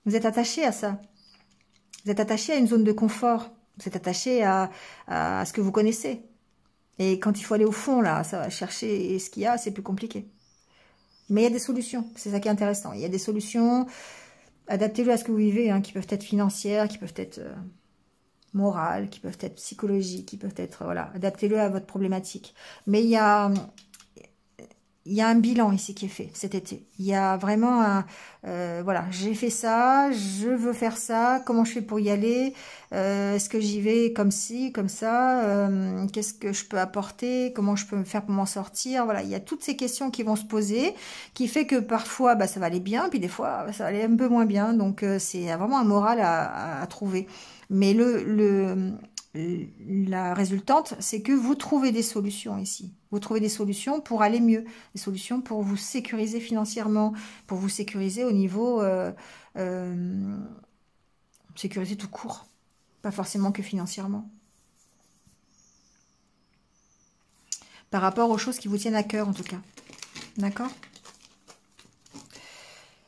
Vous êtes attaché à ça. Vous êtes attaché à une zone de confort. Vous êtes attaché à ce que vous connaissez. Et quand il faut aller au fond, là, ça va chercher ce qu'il y a, c'est plus compliqué. Mais il y a des solutions. C'est ça qui est intéressant. Il y a des solutions. Adaptez-le à ce que vous vivez, hein, qui peuvent être financières, qui peuvent être morales, qui peuvent être psychologiques, qui peuvent être... Voilà, adaptez-le à votre problématique. Mais il y a un bilan ici qui est fait cet été. Il y a vraiment un... voilà, j'ai fait ça, je veux faire ça, comment je fais pour y aller, est-ce que j'y vais comme ci, comme ça, qu'est-ce que je peux apporter, comment je peux me faire pour m'en sortir. Voilà, il y a toutes ces questions qui vont se poser, qui fait que parfois, ça va aller bien, puis des fois, ça va aller un peu moins bien. Donc, c'est vraiment un moral à trouver. Mais la résultante, c'est que vous trouvez des solutions ici. Vous trouvez des solutions pour aller mieux, des solutions pour vous sécuriser financièrement, pour vous sécuriser au niveau... sécuriser tout court, pas forcément que financièrement. Par rapport aux choses qui vous tiennent à cœur, en tout cas. D'accord?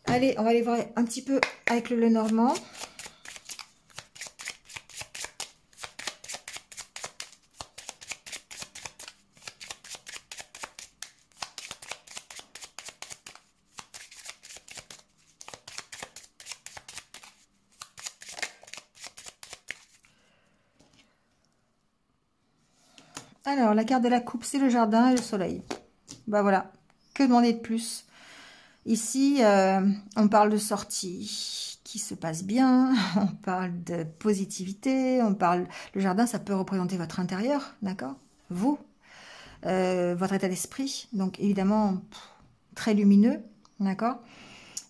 Allez, on va aller voir un petit peu avec le Lenormand. Alors, la carte de la coupe, c'est le jardin et le soleil. Voilà, que demander de plus? Ici, on parle de sortie qui se passe bien, on parle de positivité, on parle... Le jardin, ça peut représenter votre intérieur, d'accord? Vous, votre état d'esprit, donc évidemment, très lumineux, d'accord?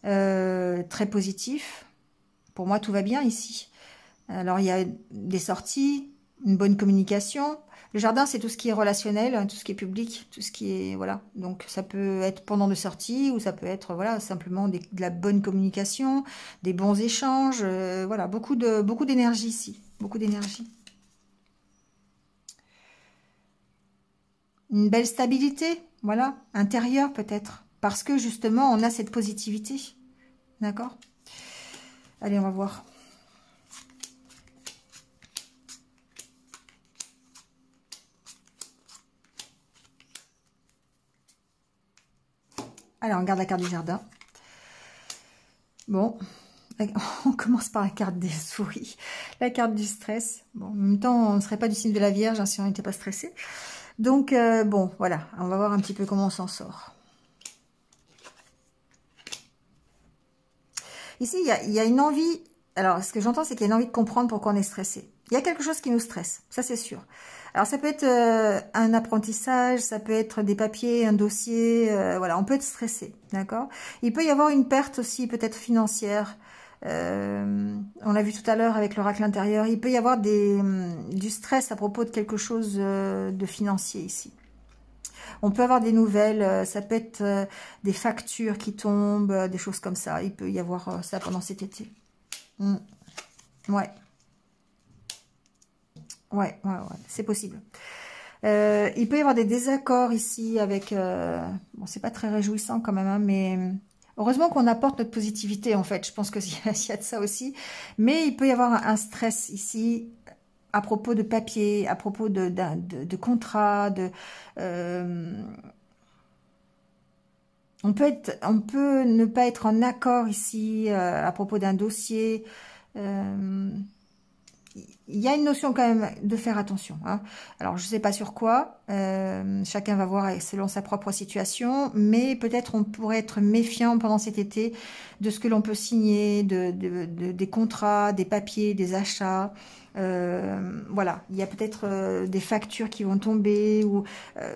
Très positif. Pour moi, tout va bien ici. Alors, il y a des sorties, une bonne communication. Le jardin, c'est tout ce qui est relationnel, tout ce qui est public, tout ce qui est... Voilà. Donc, ça peut être pendant de sorties ou ça peut être, voilà, simplement de la bonne communication, des bons échanges. Voilà, beaucoup d'énergie ici. Beaucoup d'énergie. Une belle stabilité, voilà, intérieure peut-être. Parce que, justement, on a cette positivité. D'accord? Allez, on va voir. Alors, on regarde la carte du jardin. Bon, on commence par la carte des souris. La carte du stress. Bon, en même temps, on ne serait pas du signe de la Vierge hein, si on n'était pas stressé. Donc, bon, voilà. On va voir un petit peu comment on s'en sort. Ici, il y a une envie... Alors, ce que j'entends, c'est qu'il y a une envie de comprendre pourquoi on est stressé. Il y a quelque chose qui nous stresse, ça c'est sûr. Alors, ça peut être un apprentissage, ça peut être des papiers, un dossier, voilà, on peut être stressé, d'accord? Il peut y avoir une perte aussi, peut-être financière. On l'a vu tout à l'heure avec l'oracle intérieur. Il peut y avoir du stress à propos de quelque chose de financier ici. On peut avoir des nouvelles, ça peut être des factures qui tombent, des choses comme ça. Il peut y avoir ça pendant cet été. Ouais. Ouais, c'est possible. Il peut y avoir des désaccords ici avec... bon, c'est pas très réjouissant quand même, hein, mais... Heureusement qu'on apporte notre positivité, en fait. Je pense qu'il y a de ça aussi. Mais il peut y avoir un stress ici à propos de papier, à propos de contrat, on peut ne pas être en accord ici à propos d'un dossier. Il y a une notion quand même de faire attention. Hein. Alors, je ne sais pas sur quoi. Chacun va voir selon sa propre situation. Mais peut-être on pourrait être méfiant pendant cet été de ce que l'on peut signer, des contrats, des papiers, des achats. Voilà. Il y a peut-être des factures qui vont tomber. Ou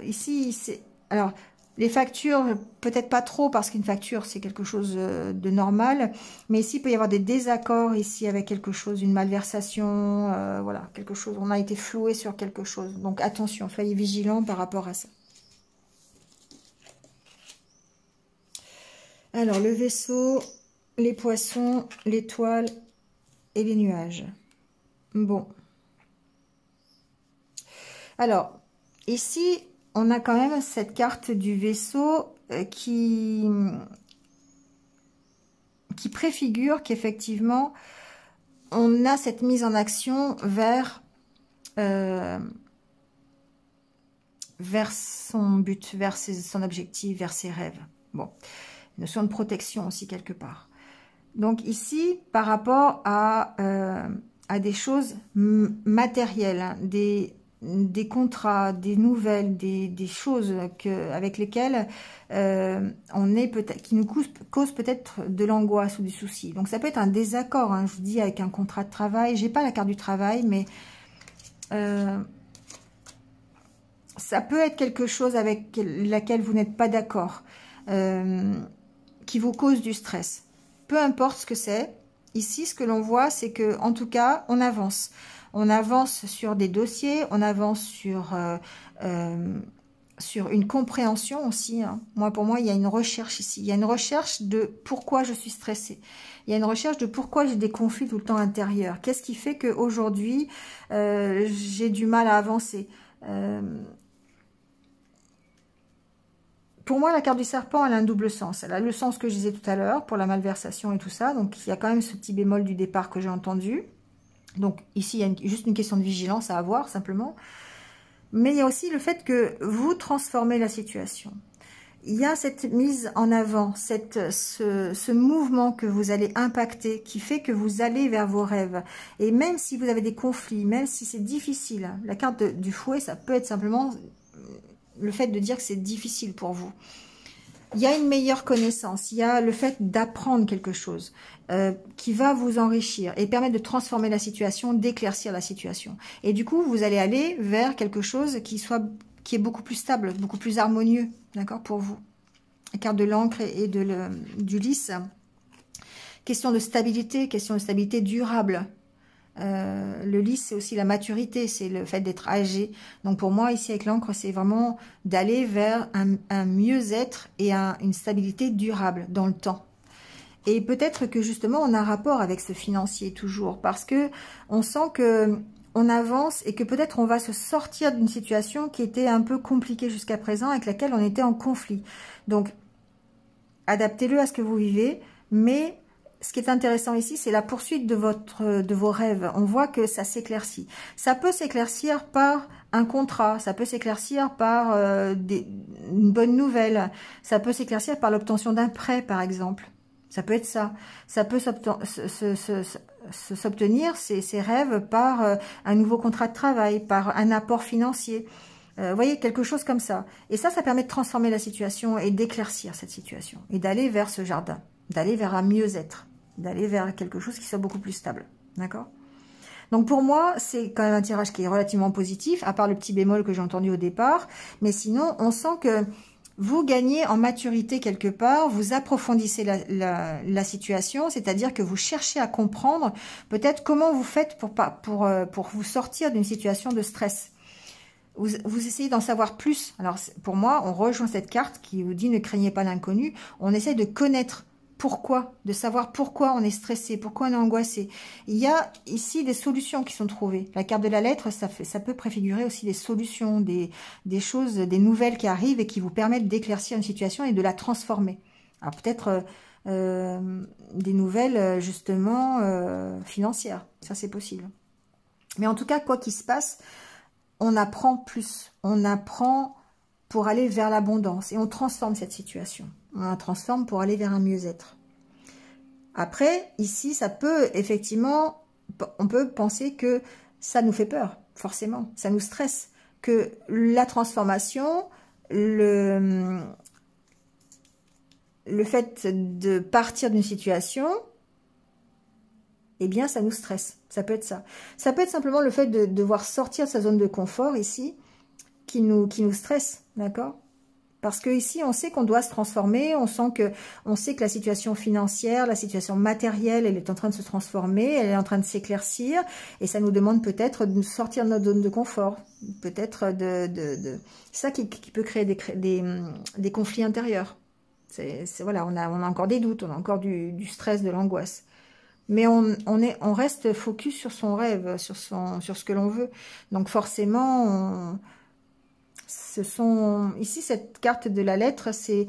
ici, c'est... Alors, Les factures, peut-être pas trop, parce qu'une facture, c'est quelque chose de normal. Mais ici, il peut y avoir des désaccords ici avec quelque chose, une malversation, voilà, quelque chose. On a été floué sur quelque chose. Donc, attention, soyez vigilants par rapport à ça. Alors, le vaisseau, les poissons, l'étoile et les nuages. Bon. Alors, ici, on a quand même cette carte du vaisseau qui préfigure qu'effectivement, on a cette mise en action vers son but, vers son objectif, vers ses rêves. Bon, notion de protection aussi quelque part. Donc ici, par rapport à des choses matérielles, hein, des contrats, des nouvelles, des choses avec lesquelles on est peut-être, qui nous causent peut-être de l'angoisse ou du souci. Donc ça peut être un désaccord, hein, je vous dis, avec un contrat de travail. J'ai pas la carte du travail, mais ça peut être quelque chose avec laquelle vous n'êtes pas d'accord, qui vous cause du stress. Peu importe ce que c'est. Ici, ce que l'on voit, c'est que, en tout cas, on avance. On avance sur des dossiers, on avance sur une compréhension aussi. Hein. Pour moi, il y a une recherche ici. Il y a une recherche de pourquoi je suis stressée. Il y a une recherche de pourquoi j'ai des conflits tout le temps intérieurs. Qu'est-ce qui fait qu'aujourd'hui, j'ai du mal à avancer. Pour moi, la carte du serpent, elle a un double sens. Elle a le sens que je disais tout à l'heure, pour la malversation et tout ça. Donc, il y a quand même ce petit bémol du départ que j'ai entendu. Donc, ici, il y a juste une question de vigilance à avoir, simplement. Mais il y a aussi le fait que vous transformez la situation. Il y a cette mise en avant, ce mouvement que vous allez impacter, qui fait que vous allez vers vos rêves. Et même si vous avez des conflits, même si c'est difficile, la carte du fouet, ça peut être simplement le fait de dire que c'est difficile pour vous. Il y a une meilleure connaissance, il y a le fait d'apprendre quelque chose qui va vous enrichir et permettre de transformer la situation, d'éclaircir la situation. Et du coup, vous allez aller vers quelque chose qui est beaucoup plus stable, beaucoup plus harmonieux, d'accord, pour vous. La carte de l'encre et du lys. Question de stabilité durable. Le lys, c'est aussi la maturité, c'est le fait d'être âgé. Donc pour moi, ici avec l'encre, c'est vraiment d'aller vers un mieux-être et une stabilité durable dans le temps. Et peut-être que justement, on a un rapport avec ce financier toujours, parce que on sent que on avance et que peut-être on va se sortir d'une situation qui était un peu compliquée jusqu'à présent, avec laquelle on était en conflit. Donc, adaptez-le à ce que vous vivez, mais ce qui est intéressant ici, c'est la poursuite de vos rêves. On voit que ça s'éclaircit. Ça peut s'éclaircir par un contrat, ça peut s'éclaircir par une bonne nouvelle, ça peut s'éclaircir par l'obtention d'un prêt, par exemple. Ça peut être ça. Ça peut s'obtenir, ces rêves, par un nouveau contrat de travail, par un apport financier. Vous voyez, quelque chose comme ça. Et ça permet de transformer la situation et d'éclaircir cette situation. Et d'aller vers ce jardin, d'aller vers un mieux-être, d'aller vers quelque chose qui soit beaucoup plus stable. D'accord ? Donc pour moi, c'est quand même un tirage qui est relativement positif, à part le petit bémol que j'ai entendu au départ. Mais sinon, on sent que vous gagnez en maturité quelque part, vous approfondissez la situation, c'est-à-dire que vous cherchez à comprendre peut-être comment vous faites pour vous sortir d'une situation de stress. Vous essayez d'en savoir plus. Alors pour moi, on rejoint cette carte qui vous dit ne craignez pas l'inconnu. On essaie de connaître pourquoi, de savoir pourquoi on est stressé, pourquoi on est angoissé. Il y a ici des solutions qui sont trouvées. La carte de la lettre, ça peut préfigurer aussi des solutions, des choses, des nouvelles qui arrivent et qui vous permettent d'éclaircir une situation et de la transformer. Alors peut-être des nouvelles justement financières, ça c'est possible. Mais en tout cas, quoi qu'il se passe, on apprend plus, on apprend pour aller vers l'abondance et on transforme cette situation. On la transforme pour aller vers un mieux-être. Après, ici, ça peut effectivement, on peut penser que ça nous fait peur, forcément, ça nous stresse, que la transformation, le fait de partir d'une situation, eh bien, ça nous stresse. Ça peut être ça. Ça peut être simplement le fait de devoir sortir de sa zone de confort ici, qui nous stresse, d'accord ? Parce que ici, on sait qu'on doit se transformer, on sait que la situation financière, la situation matérielle, elle est en train de se transformer, elle est en train de s'éclaircir, et ça nous demande peut-être de sortir de notre zone de confort, peut-être c'est ça qui peut créer des conflits intérieurs. Voilà, on a encore des doutes, on a encore du stress, de l'angoisse. Mais on reste focus sur son rêve, sur ce que l'on veut. Donc forcément, ici, cette carte de la lettre, c'est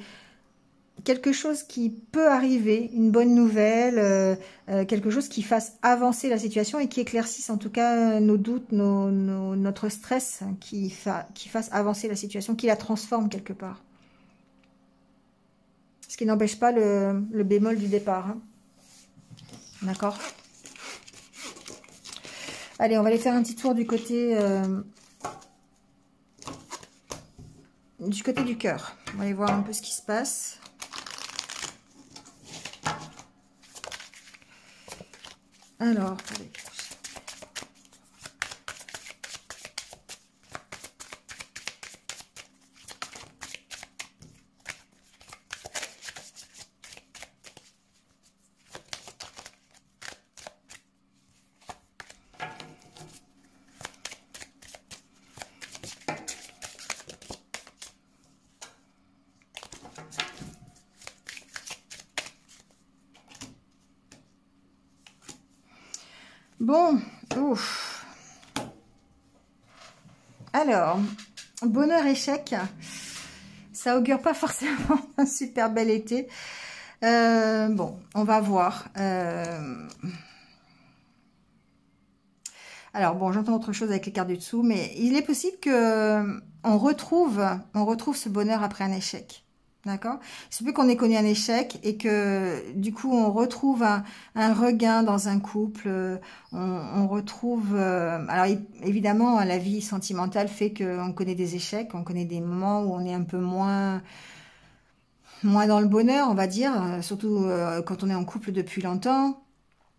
quelque chose qui peut arriver, une bonne nouvelle, quelque chose qui fasse avancer la situation et qui éclaircisse en tout cas nos doutes, notre stress, qui fasse avancer la situation, qui la transforme quelque part. Ce qui n'empêche pas le bémol du départ. Hein. D'accord? Allez, on va aller faire un petit tour du côté du cœur. On va aller voir un peu ce qui se passe. Alors, allez. Bon, ouf. Alors, bonheur échec, ça augure pas forcément un super bel été. Bon, on va voir. Alors bon, j'entends autre chose avec les cartes du dessous, mais il est possible que on retrouve ce bonheur après un échec. D'accord? Il se peut qu'on ait connu un échec et que du coup on retrouve un regain dans un couple. On retrouve... alors évidemment, la vie sentimentale fait qu'on connaît des échecs, on connaît des moments où on est un peu moins dans le bonheur, on va dire, surtout quand on est en couple depuis longtemps.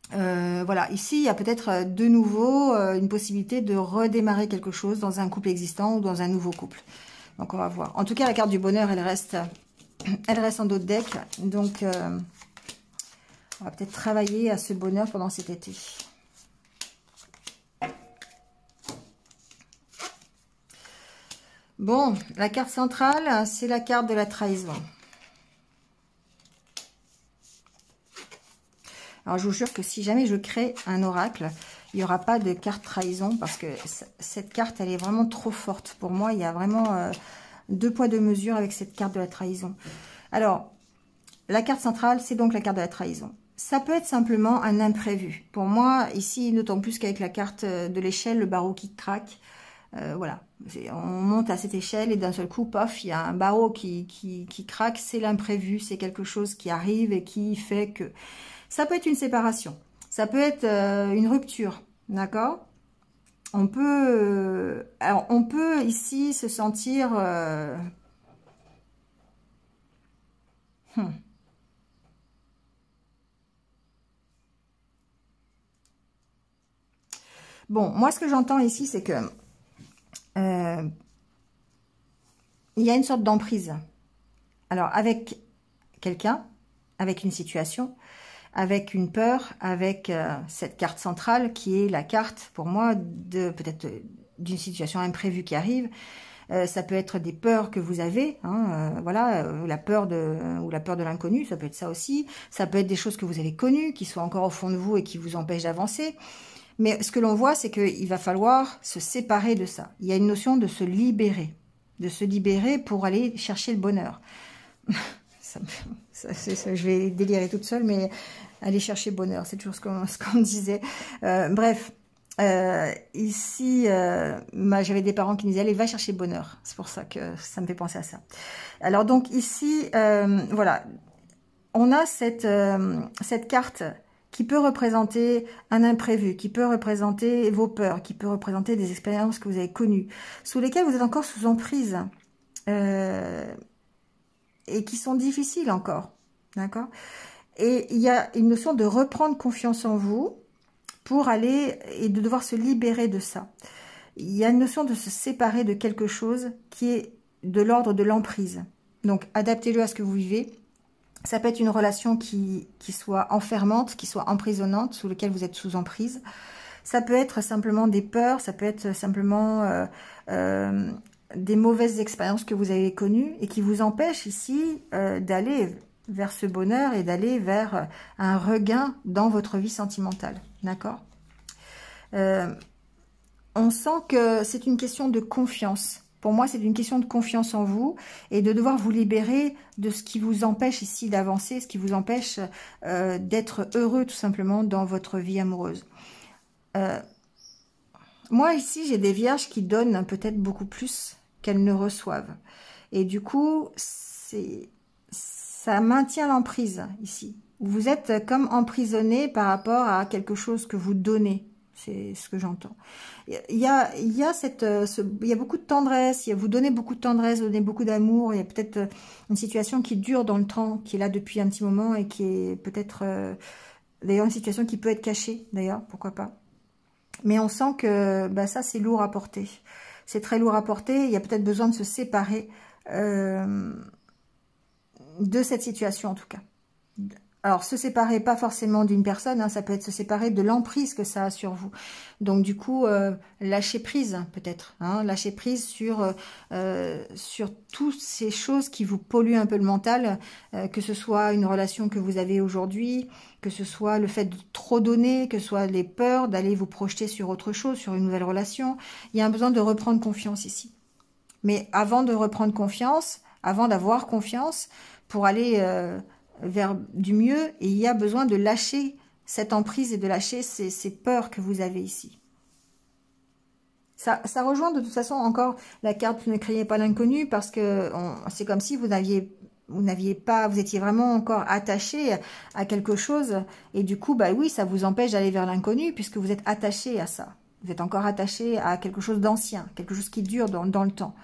Voilà, ici il y a peut-être de nouveau une possibilité de redémarrer quelque chose dans un couple existant ou dans un nouveau couple. Donc on va voir. En tout cas, la carte du bonheur, elle reste en dos de deck. Donc on va peut-être travailler à ce bonheur pendant cet été. Bon, la carte centrale, c'est la carte de la trahison. Alors, je vous jure que si jamais je crée un oracle, il n'y aura pas de carte trahison parce que cette carte, elle est vraiment trop forte. Pour moi, il y a vraiment deux poids, deux mesures avec cette carte de la trahison. Alors, la carte centrale, c'est donc la carte de la trahison. Ça peut être simplement un imprévu. Pour moi, ici, d'autant plus qu'avec la carte de l'échelle, le barreau qui craque, voilà. On monte à cette échelle et d'un seul coup, paf, il y a un barreau qui craque. C'est l'imprévu, c'est quelque chose qui arrive et qui fait que... Ça peut être une séparation, ça peut être une rupture, d'accord? On peut ici se sentir... Bon, moi ce que j'entends ici, c'est que il y a une sorte d'emprise. Alors, avec quelqu'un, avec une situation... avec une peur, avec cette carte centrale qui est la carte, pour moi, peut-être d'une situation imprévue qui arrive. Ça peut être des peurs que vous avez, hein, voilà, la peur de l'inconnu, ça peut être ça aussi. Ça peut être des choses que vous avez connues, qui sont encore au fond de vous et qui vous empêchent d'avancer. Mais ce que l'on voit, c'est qu'il va falloir se séparer de ça. Il y a une notion de se libérer pour aller chercher le bonheur. Je vais délirer toute seule, mais aller chercher bonheur, c'est toujours ce qu'on disait. Bref, ici, j'avais des parents qui me disaient, allez, va chercher bonheur. C'est pour ça que ça me fait penser à ça. Alors donc ici, voilà, on a cette carte qui peut représenter un imprévu, qui peut représenter vos peurs, qui peut représenter des expériences que vous avez connues, sous lesquelles vous êtes encore sous emprise. Et qui sont difficiles encore, d'accord? Et il y a une notion de reprendre confiance en vous pour aller et de devoir se libérer de ça. Il y a une notion de se séparer de quelque chose qui est de l'ordre de l'emprise. Donc, adaptez-le à ce que vous vivez. Ça peut être une relation qui soit enfermante, qui soit emprisonnante, sous laquelle vous êtes sous emprise. Ça peut être simplement des peurs, ça peut être simplement des mauvaises expériences que vous avez connues et qui vous empêchent ici d'aller vers ce bonheur et d'aller vers un regain dans votre vie sentimentale. D'accord ? On sent que c'est une question de confiance. Pour moi, c'est une question de confiance en vous et de devoir vous libérer de ce qui vous empêche ici d'avancer, ce qui vous empêche d'être heureux tout simplement dans votre vie amoureuse. Moi, ici, j'ai des vierges qui donnent peut-être beaucoup plus qu'elles ne reçoivent. Et du coup, ça maintient l'emprise ici. Vous êtes comme emprisonné par rapport à quelque chose que vous donnez. C'est ce que j'entends. Il y a beaucoup de tendresse, vous donnez beaucoup de tendresse, vous donnez beaucoup d'amour, il y a peut-être une situation qui dure dans le temps, qui est là depuis un petit moment et qui est peut-être d'ailleurs une situation qui peut être cachée, d'ailleurs, pourquoi pas. Mais on sent que ça c'est lourd à porter. C'est très lourd à porter, il y a peut-être besoin de se séparer de cette situation en tout cas. Alors, se séparer, pas forcément d'une personne, hein, ça peut être se séparer de l'emprise que ça a sur vous. Donc, du coup, lâcher prise, peut-être. Hein, lâcher prise sur toutes ces choses qui vous polluent un peu le mental, que ce soit une relation que vous avez aujourd'hui, que ce soit le fait de trop donner, que ce soit les peurs d'aller vous projeter sur autre chose, sur une nouvelle relation. Il y a un besoin de reprendre confiance ici. Mais avant de reprendre confiance, avant d'avoir confiance, pour aller... vers du mieux, et il y a besoin de lâcher cette emprise et de lâcher ces peurs que vous avez ici. Ça rejoint de toute façon encore la carte « Ne craignez pas l'inconnu » parce que c'est comme si vous étiez vraiment encore attaché à quelque chose et du coup, oui, ça vous empêche d'aller vers l'inconnu puisque vous êtes attaché à ça. Vous êtes encore attaché à quelque chose d'ancien, quelque chose qui dure dans le temps.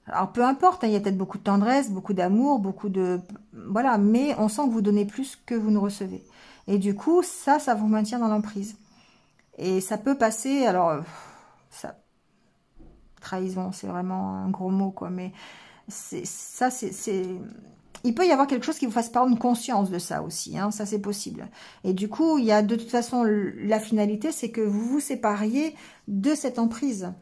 Alors, peu importe, hein, il y a peut-être beaucoup de tendresse, beaucoup d'amour, beaucoup de... Voilà, mais on sent que vous donnez plus que vous ne recevez. Et du coup, ça vous maintient dans l'emprise. Et ça peut passer, alors... trahison, c'est vraiment un gros mot, quoi, mais... Il peut y avoir quelque chose qui vous fasse prendre conscience de ça aussi, hein, ça c'est possible. Et du coup, il y a de toute façon, la finalité, c'est que vous vous sépariez de cette emprise.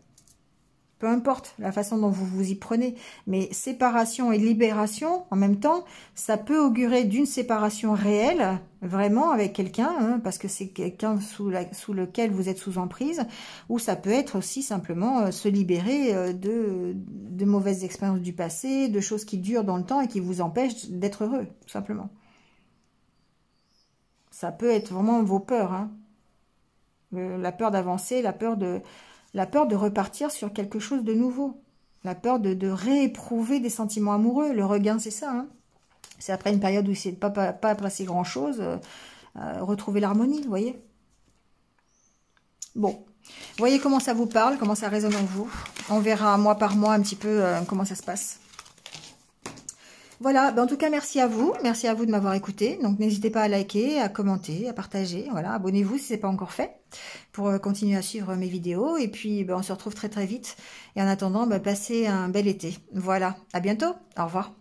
Peu importe la façon dont vous vous y prenez, mais séparation et libération, en même temps, ça peut augurer d'une séparation réelle, vraiment avec quelqu'un, hein, parce que c'est quelqu'un sous lequel vous êtes sous emprise, ou ça peut être aussi simplement se libérer de mauvaises expériences du passé, de choses qui durent dans le temps et qui vous empêchent d'être heureux, tout simplement. Ça peut être vraiment vos peurs, hein. La peur d'avancer, la peur de repartir sur quelque chose de nouveau. La peur de rééprouver des sentiments amoureux. Le regain, c'est ça. Hein. C'est après une période où il ne s'est pas passé grand-chose. Retrouver l'harmonie, vous voyez. Bon. Vous voyez comment ça vous parle, comment ça résonne en vous. On verra mois par mois un petit peu comment ça se passe. Voilà, en tout cas, merci à vous de m'avoir écouté. Donc, n'hésitez pas à liker, à commenter, à partager. Voilà, abonnez-vous si ce n'est pas encore fait pour continuer à suivre mes vidéos. Et puis, on se retrouve très très vite. Et en attendant, passez un bel été. Voilà, à bientôt. Au revoir.